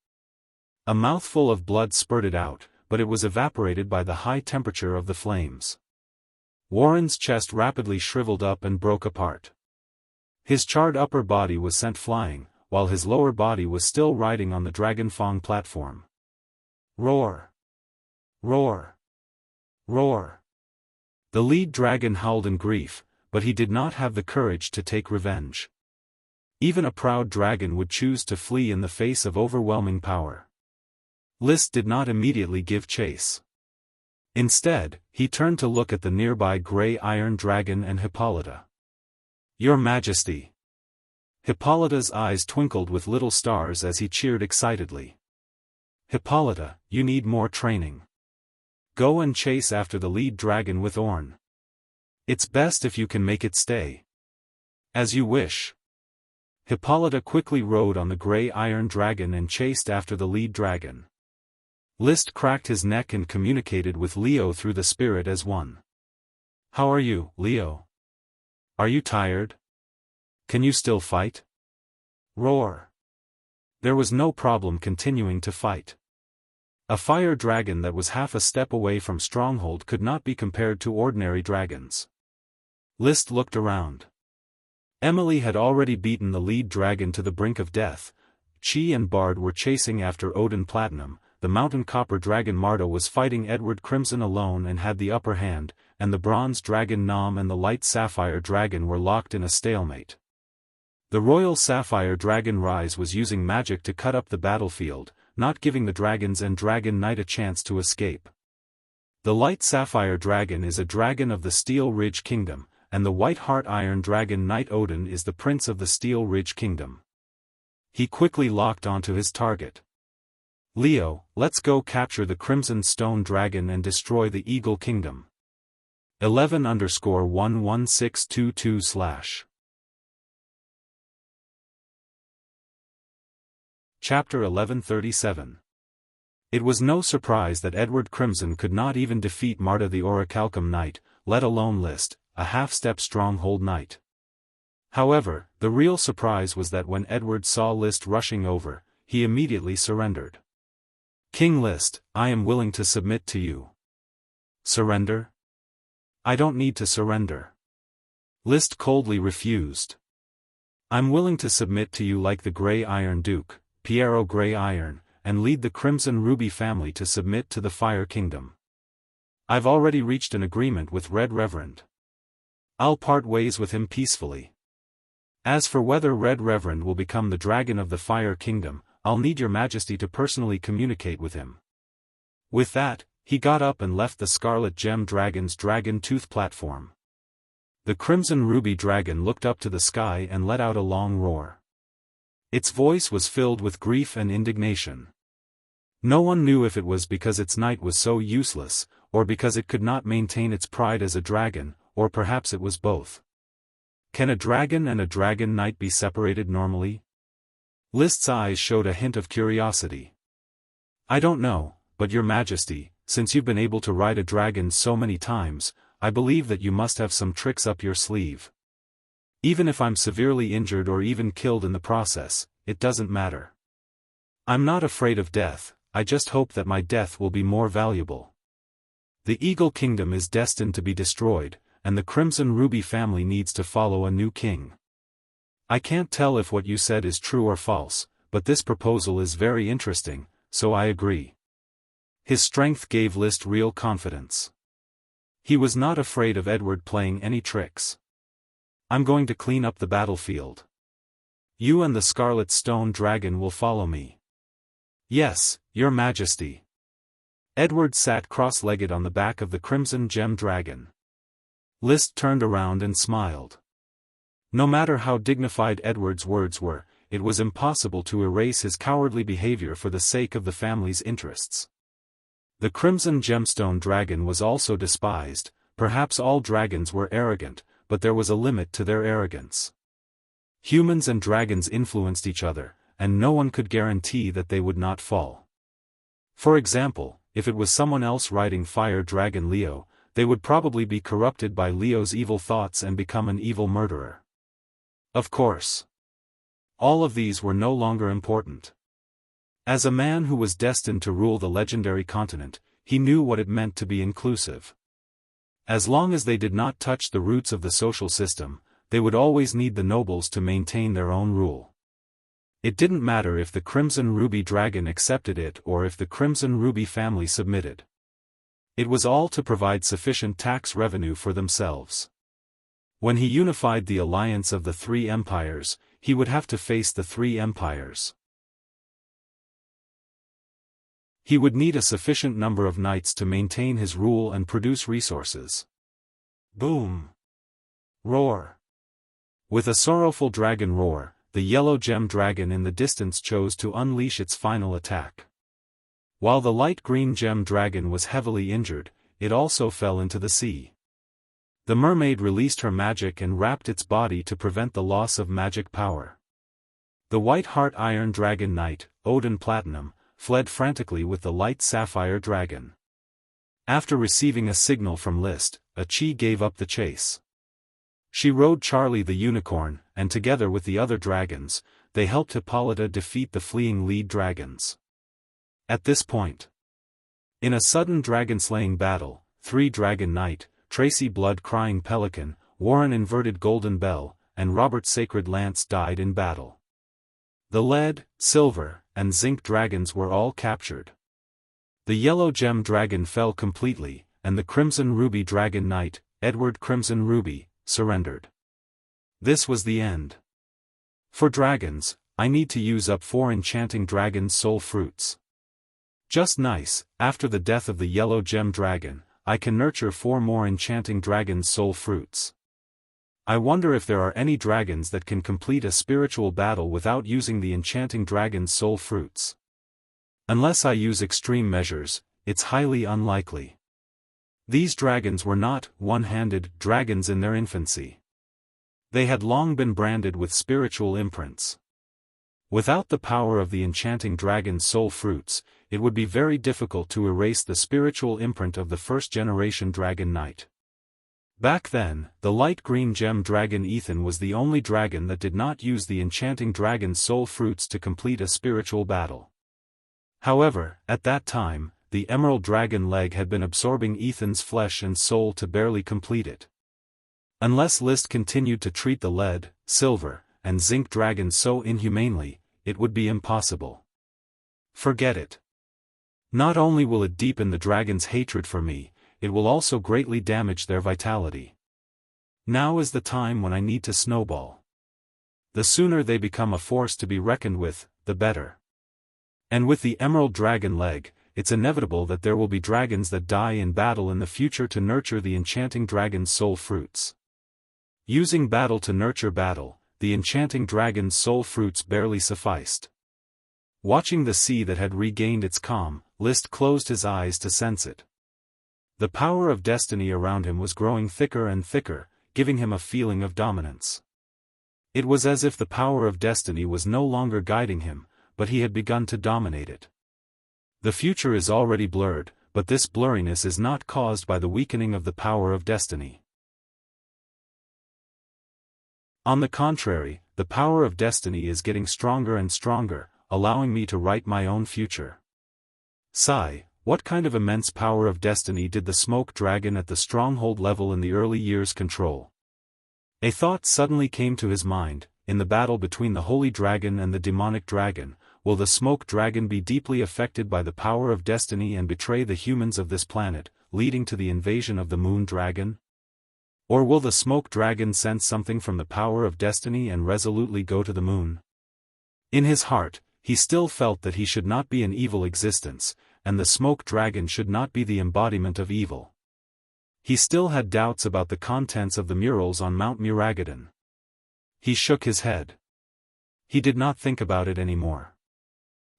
A mouthful of blood spurted out, but it was evaporated by the high temperature of the flames. Warren's chest rapidly shriveled up and broke apart. His charred upper body was sent flying, while his lower body was still riding on the Dragon Fang platform. Roar! Roar! Roar! The lead dragon howled in grief, but he did not have the courage to take revenge. Even a proud dragon would choose to flee in the face of overwhelming power. List did not immediately give chase. Instead, he turned to look at the nearby gray iron dragon and Hippolyta. Your Majesty! Hippolyta's eyes twinkled with little stars as he cheered excitedly. Hippolyta, you need more training. Go and chase after the lead dragon with Orn. It's best if you can make it stay. As you wish. Hippolyta quickly rode on the gray iron dragon and chased after the lead dragon. List cracked his neck and communicated with Leo through the spirit as one. How are you, Leo? Are you tired? Can you still fight? Roar. There was no problem continuing to fight. A fire dragon that was half a step away from Stronghold could not be compared to ordinary dragons. List looked around. Emily had already beaten the lead dragon to the brink of death. Chi and Bard were chasing after Odin Platinum. The mountain copper dragon Marta was fighting Edward Crimson alone and had the upper hand, and the bronze dragon Nam and the light sapphire dragon were locked in a stalemate. The royal sapphire dragon Rise was using magic to cut up the battlefield, not giving the dragons and Dragon Knight a chance to escape. The light sapphire dragon is a dragon of the Steel Ridge Kingdom, and the white heart iron dragon Knight Odin is the prince of the Steel Ridge Kingdom. He quickly locked onto his target. Leo, let's go capture the Crimson Stone Dragon and destroy the Eagle Kingdom. 11_11622/ Chapter 1137. It was no surprise that Edward Crimson could not even defeat Marta the Orichalcum Knight, let alone List, a half-step Stronghold Knight. However, the real surprise was that when Edward saw List rushing over, he immediately surrendered. King List, I am willing to submit to you. Surrender? I don't need to surrender. List coldly refused. I'm willing to submit to you like the Grey Iron Duke, Piero Grey Iron, and lead the Crimson Ruby family to submit to the Fire Kingdom. I've already reached an agreement with Red Reverend. I'll part ways with him peacefully. As for whether Red Reverend will become the Dragon of the Fire Kingdom, I'll need your Majesty to personally communicate with him. With that, he got up and left the Scarlet Gem Dragon's Dragon Tooth platform. The Crimson Ruby Dragon looked up to the sky and let out a long roar. Its voice was filled with grief and indignation. No one knew if it was because its knight was so useless, or because it could not maintain its pride as a dragon, or perhaps it was both. Can a dragon and a dragon knight be separated normally? List's eyes showed a hint of curiosity. I don't know, but your Majesty, since you've been able to ride a dragon so many times, I believe that you must have some tricks up your sleeve. Even if I'm severely injured or even killed in the process, it doesn't matter. I'm not afraid of death, I just hope that my death will be more valuable. The Eagle Kingdom is destined to be destroyed, and the Crimson Ruby family needs to follow a new king. I can't tell if what you said is true or false, but this proposal is very interesting, so I agree. His strength gave List real confidence. He was not afraid of Edward playing any tricks. "I'm going to clean up the battlefield. You and the Scarlet Stone Dragon will follow me." "Yes, Your Majesty." Edward sat cross-legged on the back of the Crimson Gem Dragon. List turned around and smiled. No matter how dignified Edward's words were, it was impossible to erase his cowardly behavior for the sake of the family's interests. The Crimson Gemstone Dragon was also despised. Perhaps all dragons were arrogant, but there was a limit to their arrogance. Humans and dragons influenced each other, and no one could guarantee that they would not fall. For example, if it was someone else riding Fire Dragon Leo, they would probably be corrupted by Leo's evil thoughts and become an evil murderer. Of course, all of these were no longer important. As a man who was destined to rule the legendary continent, he knew what it meant to be inclusive. As long as they did not touch the roots of the social system, they would always need the nobles to maintain their own rule. It didn't matter if the Crimson Ruby Dragon accepted it or if the Crimson Ruby family submitted. It was all to provide sufficient tax revenue for themselves. When he unified the alliance of the three empires, he would have to face the three empires. He would need a sufficient number of knights to maintain his rule and produce resources. Boom! Roar! With a sorrowful dragon roar, the yellow gem dragon in the distance chose to unleash its final attack. While the light green gem dragon was heavily injured, it also fell into the sea. The mermaid released her magic and wrapped its body to prevent the loss of magic power. The white heart iron dragon knight, Odin Platinum, fled frantically with the light sapphire dragon. After receiving a signal from List, Achi gave up the chase. She rode Charlie the unicorn, and together with the other dragons, they helped Hippolyta defeat the fleeing lead dragons. At this point, in a sudden dragon-slaying battle, 3 Dragon Knight, Tracy Blood-Crying Pelican, Warren Inverted Golden Bell, and Robert Sacred Lance died in battle. The lead, silver, and zinc dragons were all captured. The yellow gem dragon fell completely, and the Crimson Ruby Dragon Knight, Edward Crimson Ruby, surrendered. This was the end. For dragons, I need to use up 4 enchanting dragon's soul fruits. Just nice, after the death of the yellow gem dragon, I can nurture 4 more enchanting dragon's soul fruits. I wonder if there are any dragons that can complete a spiritual battle without using the enchanting dragon's soul fruits. Unless I use extreme measures, it's highly unlikely. These dragons were not one-handed dragons in their infancy. They had long been branded with spiritual imprints. Without the power of the enchanting dragon's soul fruits, it would be very difficult to erase the spiritual imprint of the first-generation Dragon Knight. Back then, the light green gem dragon Ethan was the only dragon that did not use the enchanting dragon's soul fruits to complete a spiritual battle. However, at that time, the emerald dragon leg had been absorbing Ethan's flesh and soul to barely complete it. Unless List continued to treat the lead, silver, and zinc dragons so inhumanely, it would be impossible. Forget it. Not only will it deepen the dragon's hatred for me, it will also greatly damage their vitality. Now is the time when I need to snowball. The sooner they become a force to be reckoned with, the better. And with the emerald dragon leg, it's inevitable that there will be dragons that die in battle in the future to nurture the enchanting dragon's soul fruits. Using battle to nurture battle, the enchanting dragon's soul fruits barely sufficed. Watching the sea that had regained its calm, List closed his eyes to sense it. The power of destiny around him was growing thicker and thicker, giving him a feeling of dominance. It was as if the power of destiny was no longer guiding him, but he had begun to dominate it. The future is already blurred, but this blurriness is not caused by the weakening of the power of destiny. On the contrary, the power of destiny is getting stronger and stronger, allowing me to write my own future. Sigh, what kind of immense power of destiny did the smoke dragon at the stronghold level in the early years control? A thought suddenly came to his mind. In the battle between the holy dragon and the demonic dragon, will the smoke dragon be deeply affected by the power of destiny and betray the humans of this planet, leading to the invasion of the moon dragon? Or will the smoke dragon sense something from the power of destiny and resolutely go to the moon? In his heart, he still felt that he should not be an evil existence, and the smoke dragon should not be the embodiment of evil. He still had doubts about the contents of the murals on Mount Muragadon. He shook his head. He did not think about it anymore.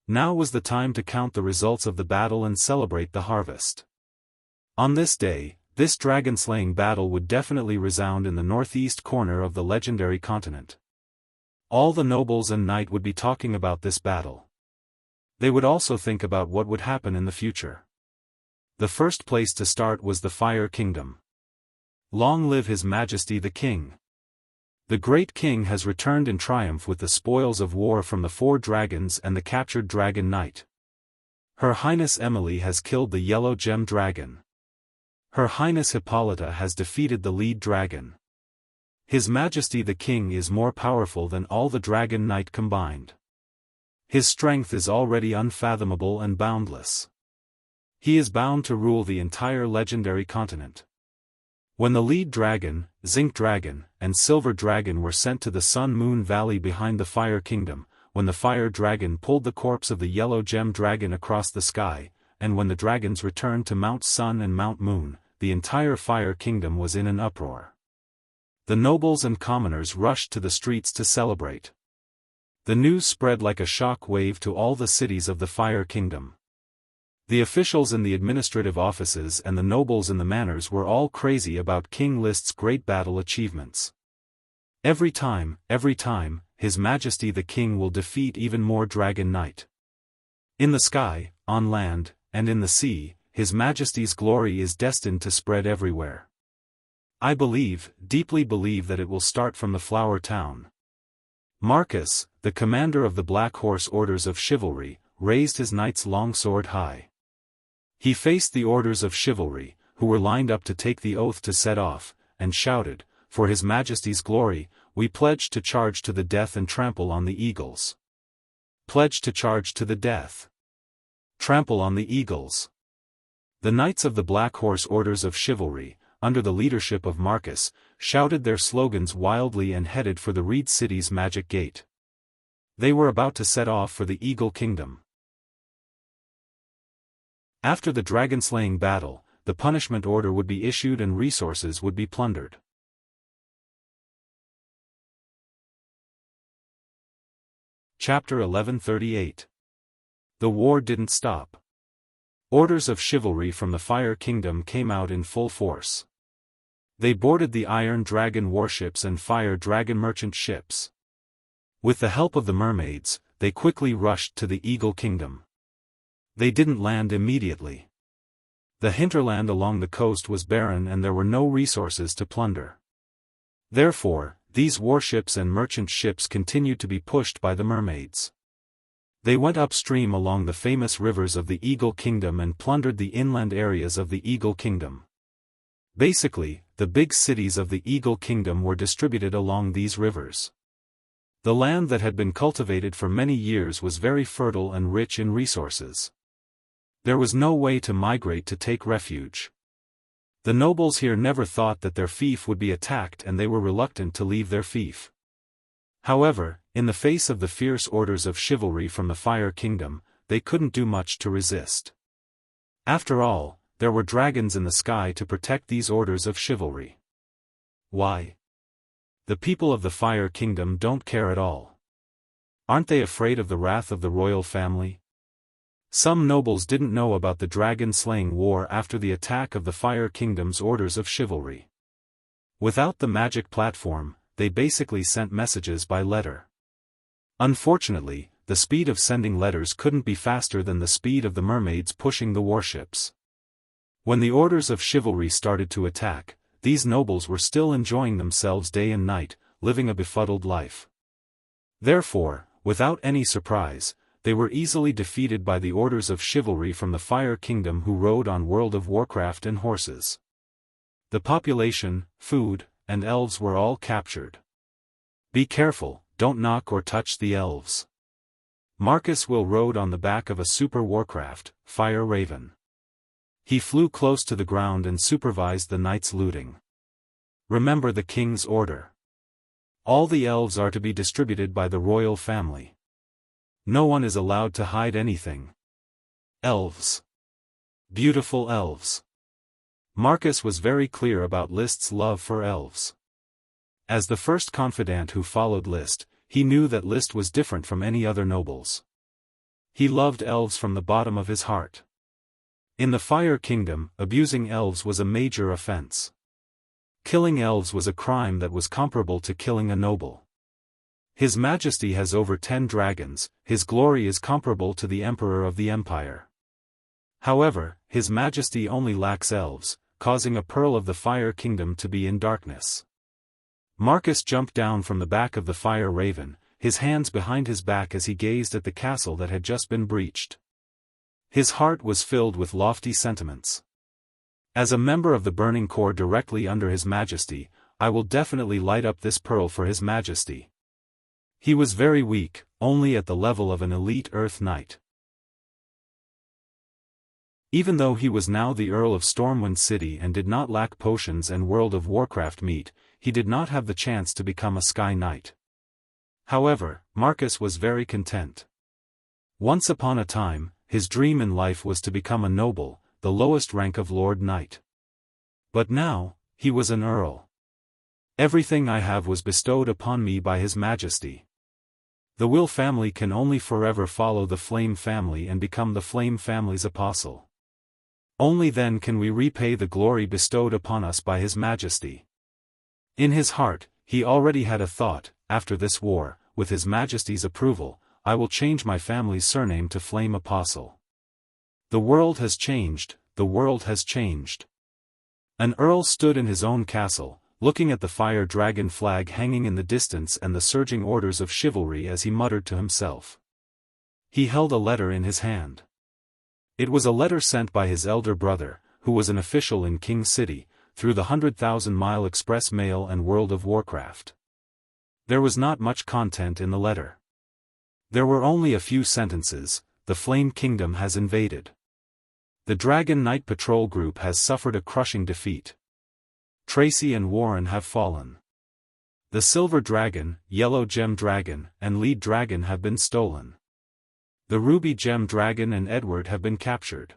Now was the time to count the results of the battle and celebrate the harvest. On this day, this dragon-slaying battle would definitely resound in the northeast corner of the legendary continent. All the nobles and knight would be talking about this battle. They would also think about what would happen in the future. The first place to start was the Fire Kingdom. Long live His Majesty the King! The great king has returned in triumph with the spoils of war from the 4 dragons and the captured dragon knight. Her Highness Emily has killed the yellow gem dragon. Her Highness Hippolyta has defeated the lead dragon. His Majesty the King is more powerful than all the dragon knight combined. His strength is already unfathomable and boundless. He is bound to rule the entire legendary continent. When the lead dragon, zinc dragon, and silver dragon were sent to the Sun-Moon Valley behind the Fire Kingdom, when the fire dragon pulled the corpse of the yellow gem dragon across the sky, and when the dragons returned to Mount Sun and Mount Moon, the entire Fire Kingdom was in an uproar. The nobles and commoners rushed to the streets to celebrate. The news spread like a shock wave to all the cities of the Fire Kingdom. The officials in the administrative offices and the nobles in the manors were all crazy about King List's great battle achievements. Every time, His Majesty the King will defeat even more Dragon Knight. In the sky, on land, and in the sea, His Majesty's glory is destined to spread everywhere. I deeply believe that it will start from the Flower Town. Marcus, the commander of the Black Horse Orders of Chivalry, raised his knight's longsword high. He faced the Orders of Chivalry, who were lined up to take the oath to set off, and shouted, "For His Majesty's glory, we pledge to charge to the death and trample on the eagles." Pledge to charge to the death. Trample on the eagles. The knights of the Black Horse Orders of Chivalry, under the leadership of Marcus, shouted their slogans wildly and headed for the Reed City's Magic Gate. They were about to set off for the Eagle Kingdom. After the dragon-slaying battle, the punishment order would be issued and resources would be plundered. Chapter 1138. The war didn't stop. Orders of chivalry from the Fire Kingdom came out in full force. They boarded the Iron Dragon warships and Fire Dragon merchant ships. With the help of the mermaids, they quickly rushed to the Eagle Kingdom. They didn't land immediately. The hinterland along the coast was barren and there were no resources to plunder. Therefore, these warships and merchant ships continued to be pushed by the mermaids. They went upstream along the famous rivers of the Eagle Kingdom and plundered the inland areas of the Eagle Kingdom. Basically, the big cities of the Eagle Kingdom were distributed along these rivers. The land that had been cultivated for many years was very fertile and rich in resources. There was no way to migrate to take refuge. The nobles here never thought that their fief would be attacked and they were reluctant to leave their fief. However, in the face of the fierce orders of chivalry from the Fire Kingdom, they couldn't do much to resist. After all, there were dragons in the sky to protect these orders of chivalry. Why? The people of the Fire Kingdom don't care at all. Aren't they afraid of the wrath of the royal family? Some nobles didn't know about the dragon-slaying war after the attack of the Fire Kingdom's orders of chivalry. Without the magic platform, they basically sent messages by letter. Unfortunately, the speed of sending letters couldn't be faster than the speed of the mermaids pushing the warships. When the orders of chivalry started to attack, these nobles were still enjoying themselves day and night, living a befuddled life. Therefore, without any surprise, they were easily defeated by the orders of chivalry from the Fire Kingdom who rode on World of Warcraft and horses. The population, food, and elves were all captured. Be careful, don't knock or touch the elves. Marcus rode on the back of a super warcraft, Fire Raven. He flew close to the ground and supervised the knights looting. Remember the king's order. All the elves are to be distributed by the royal family. No one is allowed to hide anything. Elves. Beautiful elves. Marcus was very clear about List's love for elves. As the first confidant who followed List, he knew that List was different from any other nobles. He loved elves from the bottom of his heart. In the Fire Kingdom, abusing elves was a major offense. Killing elves was a crime that was comparable to killing a noble. His Majesty has over 10 dragons, his glory is comparable to the Emperor of the Empire. However, His Majesty only lacks elves, causing a pearl of the Fire Kingdom to be in darkness. Marcus jumped down from the back of the Fire Raven, his hands behind his back as he gazed at the castle that had just been breached. His heart was filled with lofty sentiments. As a member of the Burning Corps directly under His Majesty, I will definitely light up this pearl for His Majesty. He was very weak, only at the level of an elite Earth Knight. Even though he was now the Earl of Stormwind City and did not lack potions and World of Warcraft meat, he did not have the chance to become a Sky Knight. However, Marcus was very content. Once upon a time, his dream in life was to become a noble, the lowest rank of Lord Knight. But now, he was an Earl. Everything I have was bestowed upon me by His Majesty. The Will family can only forever follow the Flame family and become the Flame family's apostle. Only then can we repay the glory bestowed upon us by His Majesty. In his heart, he already had a thought: after this war, with His Majesty's approval, I will change my family's surname to Flame Apostle. The world has changed, the world has changed. An earl stood in his own castle, looking at the fire dragon flag hanging in the distance and the surging orders of chivalry as he muttered to himself. He held a letter in his hand. It was a letter sent by his elder brother, who was an official in King City, through the 100,000-mile express mail and World of Warcraft. There was not much content in the letter. There were only a few sentences: the Flame Kingdom has invaded. The Dragon Knight Patrol Group has suffered a crushing defeat. Tracy and Warren have fallen. The Silver Dragon, Yellow Gem Dragon, and Lead Dragon have been stolen. The Ruby Gem Dragon and Edward have been captured.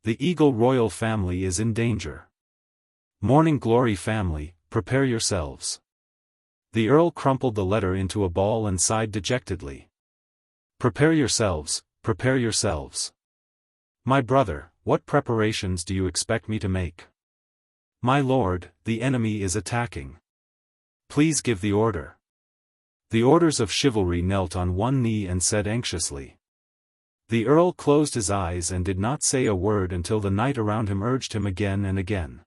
The Eagle Royal family is in danger. Morning Glory family, prepare yourselves. The Earl crumpled the letter into a ball and sighed dejectedly. Prepare yourselves, prepare yourselves. My brother, what preparations do you expect me to make? My lord, the enemy is attacking. Please give the order. The orders of chivalry knelt on one knee and said anxiously. The Earl closed his eyes and did not say a word until the knight around him urged him again and again.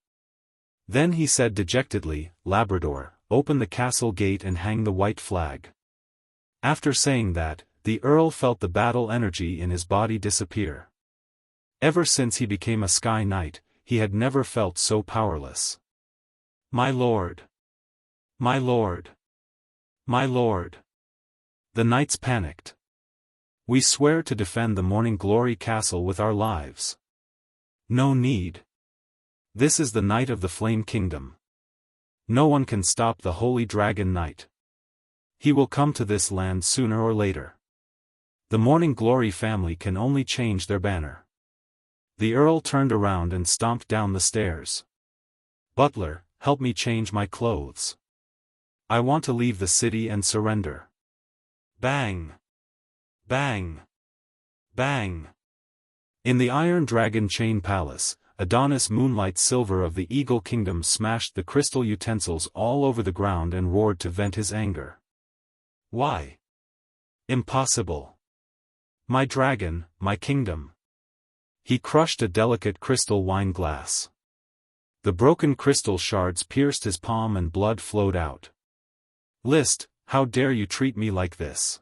Then he said dejectedly, Labrador, open the castle gate and hang the white flag. After saying that, the Earl felt the battle energy in his body disappear. Ever since he became a Sky Knight, he had never felt so powerless. My lord! My lord! My lord! The knights panicked. We swear to defend the Morning Glory Castle with our lives. No need. This is the Knight of the Flame Kingdom. No one can stop the Holy Dragon Knight. He will come to this land sooner or later. The Morning Glory family can only change their banner. The Earl turned around and stomped down the stairs. Butler, help me change my clothes. I want to leave the city and surrender. Bang! Bang! Bang! In the Iron Dragon Chain Palace, Adonis Moonlight Silver of the Eagle Kingdom smashed the crystal utensils all over the ground and roared to vent his anger. Why? Impossible! My dragon, my kingdom! He crushed a delicate crystal wine glass. The broken crystal shards pierced his palm and blood flowed out. List, how dare you treat me like this?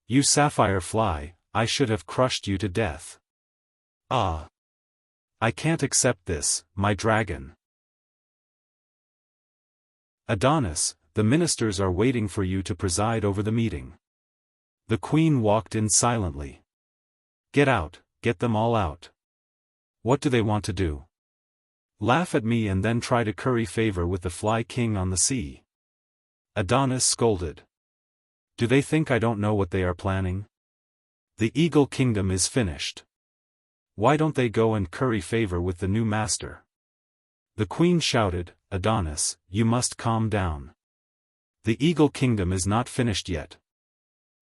You sapphire fly, I should have crushed you to death. Ah! I can't accept this, my dragon. Adonis, the ministers are waiting for you to preside over the meeting. The queen walked in silently. Get out, get them all out. What do they want to do? Laugh at me and then try to curry favor with the Fly King on the sea? Adonis scolded. Do they think I don't know what they are planning? The Eagle Kingdom is finished. Why don't they go and curry favor with the new master? The queen shouted, Adonis, you must calm down. The Eagle Kingdom is not finished yet.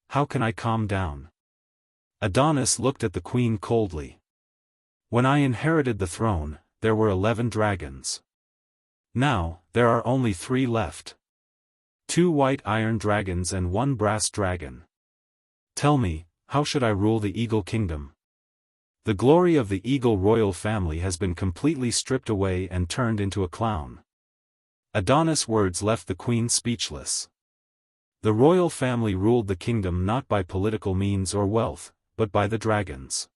How can I calm down? Adonis looked at the queen coldly. When I inherited the throne, there were 11 dragons. Now, there are only 3 left. 2 white iron dragons and 1 brass dragon. Tell me, how should I rule the Eagle Kingdom? The glory of the Eagle royal family has been completely stripped away and turned into a clown. Adonis' words left the queen speechless. The royal family ruled the kingdom not by political means or wealth, but by the dragons.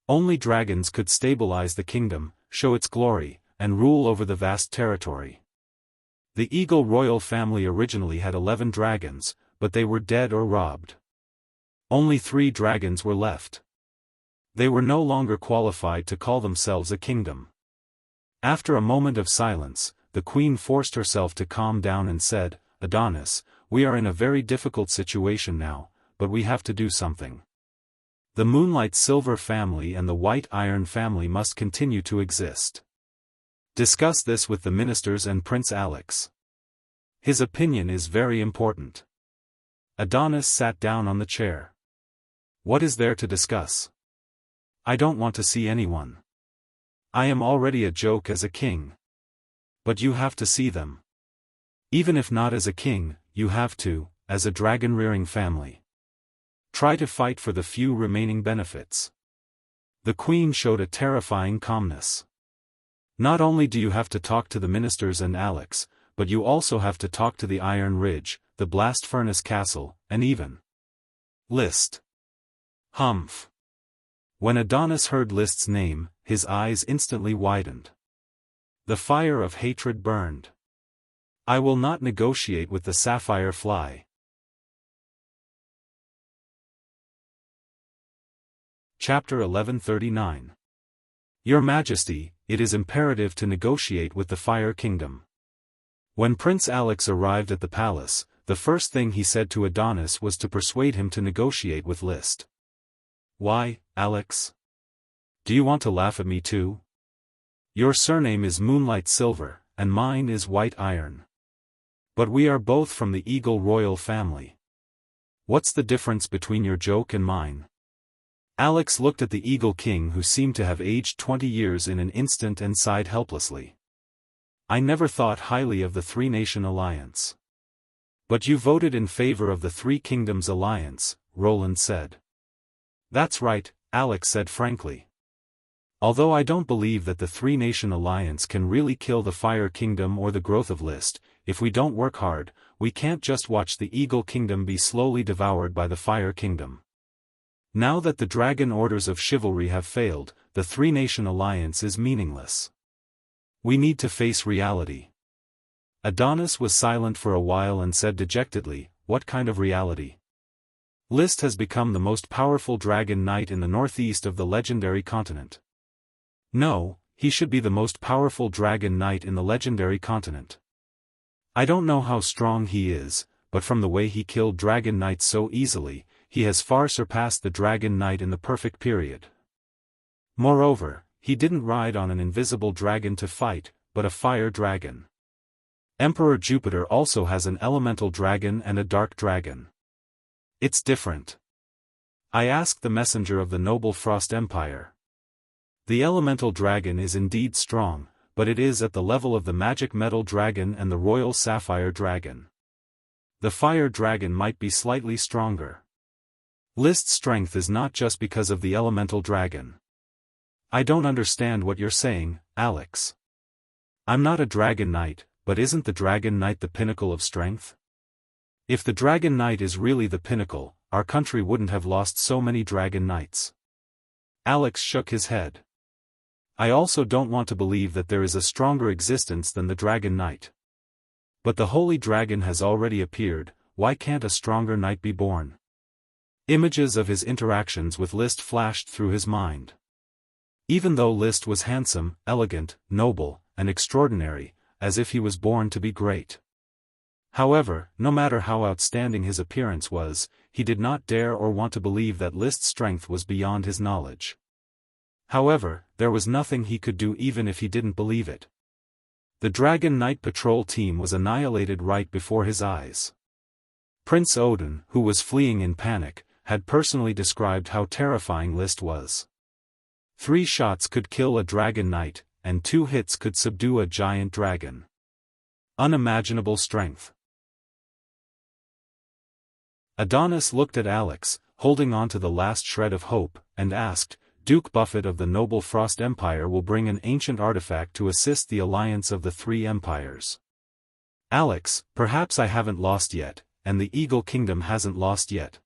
Only dragons could stabilize the kingdom, show its glory, and rule over the vast territory. The Eagle royal family originally had 11 dragons, but they were dead or robbed. Only 3 dragons were left. They were no longer qualified to call themselves a kingdom. After a moment of silence, the queen forced herself to calm down and said, Adonis, we are in a very difficult situation now, but we have to do something. The Moonlight Silver family and the White Iron family must continue to exist. Discuss this with the ministers and Prince Alex. His opinion is very important. Adonis sat down on the chair. What is there to discuss? I don't want to see anyone. I am already a joke as a king. But you have to see them. Even if not as a king, you have to, as a dragon-rearing family. Try to fight for the few remaining benefits. The queen showed a terrifying calmness. Not only do you have to talk to the ministers and Alex, but you also have to talk to the Iron Ridge, the Blast Furnace Castle, and even List. Humph. When Adonis heard List's name, his eyes instantly widened. The fire of hatred burned. I will not negotiate with the sapphire fly. Chapter 1139. Your Majesty, it is imperative to negotiate with the Fire Kingdom. When Prince Alex arrived at the palace, the first thing he said to Adonis was to persuade him to negotiate with List. Why, Alex? Do you want to laugh at me too? Your surname is Moonlight Silver, and mine is White Iron. But we are both from the Eagle royal family. What's the difference between your joke and mine? Alex looked at the Eagle King, who seemed to have aged 20 years in an instant, and sighed helplessly. I never thought highly of the Three-Nation Alliance. But you voted in favor of the Three Kingdoms Alliance, Roland said. That's right, Alex said frankly. Although I don't believe that the Three-Nation Alliance can really kill the Fire Kingdom or the growth of List, if we don't work hard, we can't just watch the Eagle Kingdom be slowly devoured by the Fire Kingdom. Now that the Dragon Orders of Chivalry have failed, the Three-Nation Alliance is meaningless. We need to face reality. Adonis was silent for a while and said dejectedly, what kind of reality? List has become the most powerful dragon knight in the northeast of the legendary continent. No, he should be the most powerful dragon knight in the legendary continent. I don't know how strong he is, but from the way he killed dragon knights so easily, he has far surpassed the Dragon Knight in the perfect period. Moreover, he didn't ride on an invisible dragon to fight, but a fire dragon. Emperor Jupiter also has an elemental dragon and a dark dragon. It's different. I asked the messenger of the noble Frost Empire. The elemental dragon is indeed strong, but it is at the level of the magic metal dragon and the royal sapphire dragon. The fire dragon might be slightly stronger. List's strength is not just because of the elemental dragon. I don't understand what you're saying, Alex. I'm not a dragon knight, but isn't the dragon knight the pinnacle of strength? If the dragon knight is really the pinnacle, our country wouldn't have lost so many dragon knights. Alex shook his head. I also don't want to believe that there is a stronger existence than the dragon knight. But the holy dragon has already appeared, why can't a stronger knight be born? Images of his interactions with Liszt flashed through his mind. Even though Liszt was handsome, elegant, noble, and extraordinary, as if he was born to be great. However, no matter how outstanding his appearance was, he did not dare or want to believe that Liszt's strength was beyond his knowledge. However, there was nothing he could do even if he didn't believe it. The Dragon Knight patrol team was annihilated right before his eyes. Prince Odin, who was fleeing in panic, had personally described how terrifying Liszt was. 3 shots could kill a Dragon Knight, and 2 hits could subdue a giant dragon. Unimaginable strength. Adonis looked at Alex, holding on to the last shred of hope, and asked, Duke Buffett of the Noble Frost Empire will bring an ancient artifact to assist the alliance of the 3 empires. Alex, perhaps I haven't lost yet, and the Eagle Kingdom hasn't lost yet.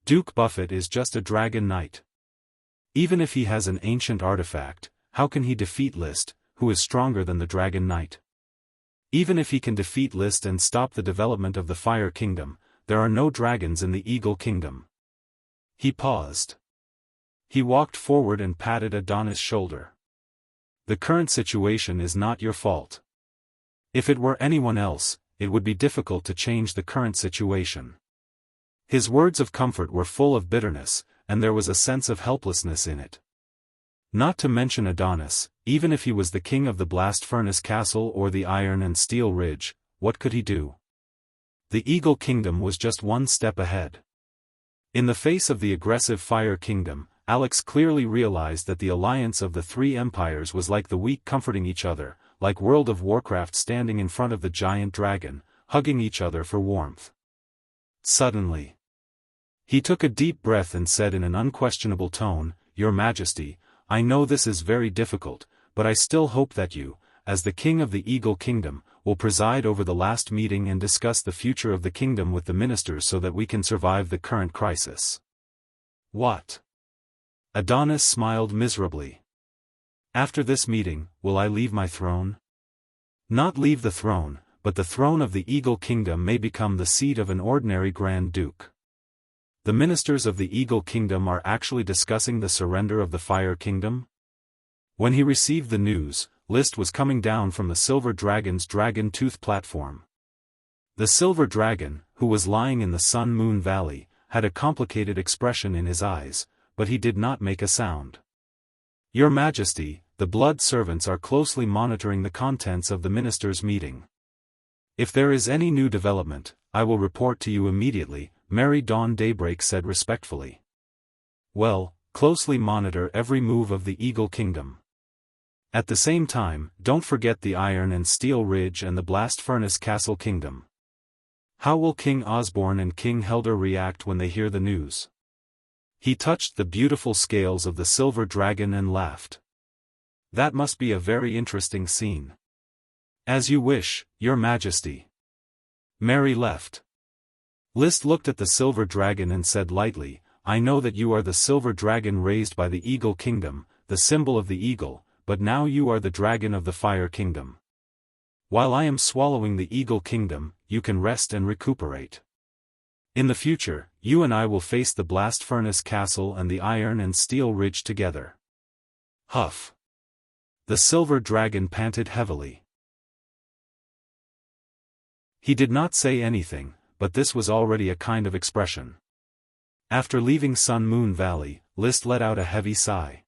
Duke Buffett is just a Dragon Knight. Even if he has an ancient artifact, how can he defeat Liszt, who is stronger than the Dragon Knight? Even if he can defeat Liszt and stop the development of the Fire Kingdom, there are no dragons in the Eagle Kingdom. He paused. He walked forward and patted Adonis' shoulder. The current situation is not your fault. If it were anyone else, it would be difficult to change the current situation. His words of comfort were full of bitterness, and there was a sense of helplessness in it. Not to mention Adonis, even if he was the king of the Blast Furnace Castle or the Iron and Steel Ridge, what could he do? The Eagle Kingdom was just one step ahead. In the face of the aggressive Fire Kingdom, Alex clearly realized that the alliance of the 3 empires was like the weak comforting each other, like World of Warcraft standing in front of the giant dragon, hugging each other for warmth. Suddenly, he took a deep breath and said in an unquestionable tone, Your Majesty, I know this is very difficult, but I still hope that you, as the king of the Eagle Kingdom, will preside over the last meeting and discuss the future of the kingdom with the ministers so that we can survive the current crisis. What? Adonis smiled miserably. After this meeting, will I leave my throne? Not leave the throne, but the throne of the Eagle Kingdom may become the seat of an ordinary Grand Duke. The ministers of the Eagle Kingdom are actually discussing the surrender of the Fire Kingdom? When he received the news, Liszt was coming down from the Silver Dragon's Dragon Tooth platform. The Silver Dragon, who was lying in the Sun Moon Valley, had a complicated expression in his eyes, but he did not make a sound. Your Majesty, the Blood Servants are closely monitoring the contents of the ministers' meeting. If there is any new development, I will report to you immediately, Mary Dawn Daybreak said respectfully. Well, closely monitor every move of the Eagle Kingdom. At the same time, don't forget the Iron and Steel Ridge and the Blast Furnace Castle Kingdom. How will King Osborne and King Helder react when they hear the news? He touched the beautiful scales of the Silver Dragon and laughed. That must be a very interesting scene. As you wish, Your Majesty. Mary left. Liszt looked at the Silver Dragon and said lightly, I know that you are the Silver Dragon raised by the Eagle Kingdom, the symbol of the eagle, but now you are the Dragon of the Fire Kingdom. While I am swallowing the Eagle Kingdom, you can rest and recuperate. In the future, you and I will face the Blast Furnace Castle and the Iron and Steel Ridge together. Huff. The Silver Dragon panted heavily. He did not say anything, but this was already a kind of expression. After leaving Sun Moon Valley, Liszt let out a heavy sigh.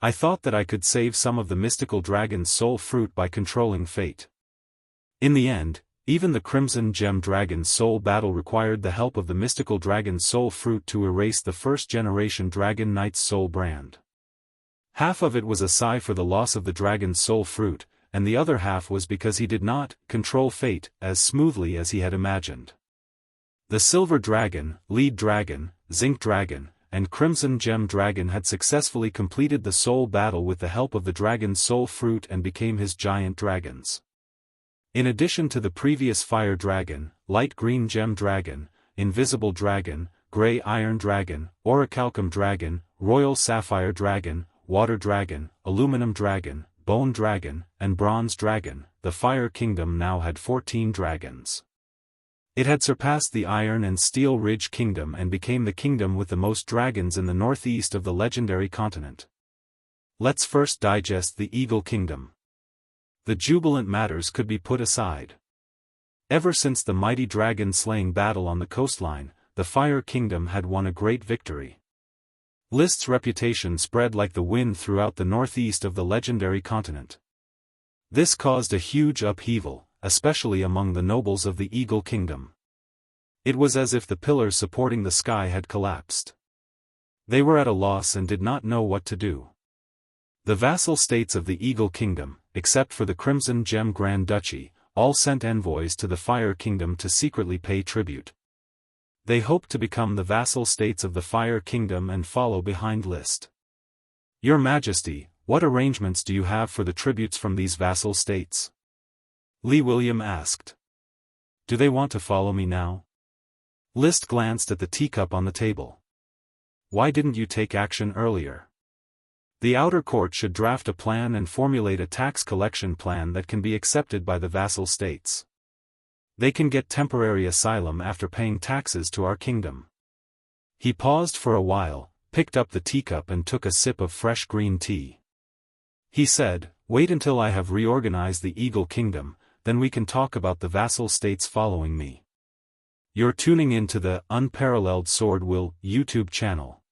I thought that I could save some of the mystical dragon's soul fruit by controlling fate. In the end, even the Crimson Gem Dragon's soul battle required the help of the mystical dragon's soul fruit to erase the first-generation Dragon Knight's soul brand. Half of it was a sigh for the loss of the dragon's soul fruit, and the other half was because he did not control fate as smoothly as he had imagined. The Silver Dragon, Lead Dragon, Zinc Dragon, and Crimson Gem Dragon had successfully completed the soul battle with the help of the dragon's soul fruit and became his giant dragons. In addition to the previous Fire Dragon, Light Green Gem Dragon, Invisible Dragon, Grey Iron Dragon, Orichalcum Dragon, Royal Sapphire Dragon, Water Dragon, Aluminum Dragon, Bone Dragon, and Bronze Dragon, the Fire Kingdom now had 14 dragons. It had surpassed the Iron and Steel Ridge Kingdom and became the kingdom with the most dragons in the northeast of the legendary continent. Let's first digest the Eagle Kingdom. The jubilant matters could be put aside. Ever since the mighty dragon-slaying battle on the coastline, the Fire Kingdom had won a great victory. List's reputation spread like the wind throughout the northeast of the legendary continent. This caused a huge upheaval, especially among the nobles of the Eagle Kingdom. It was as if the pillars supporting the sky had collapsed. They were at a loss and did not know what to do. The vassal states of the Eagle Kingdom, except for the Crimson Gem Grand Duchy, all sent envoys to the Fire Kingdom to secretly pay tribute. They hoped to become the vassal states of the Fire Kingdom and follow behind List. Your Majesty, what arrangements do you have for the tributes from these vassal states? Li William asked. Do they want to follow me now? List glanced at the teacup on the table. Why didn't you take action earlier? The outer court should draft a plan and formulate a tax collection plan that can be accepted by the vassal states. They can get temporary asylum after paying taxes to our kingdom. He paused for a while, picked up the teacup and took a sip of fresh green tea. He said, wait until I have reorganized the Eagle Kingdom, then we can talk about the vassal states following me. You're tuning into the Unparalleled SwordWill YouTube channel.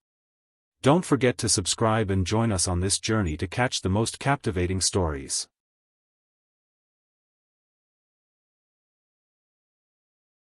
Don't forget to subscribe and join us on this journey to catch the most captivating stories.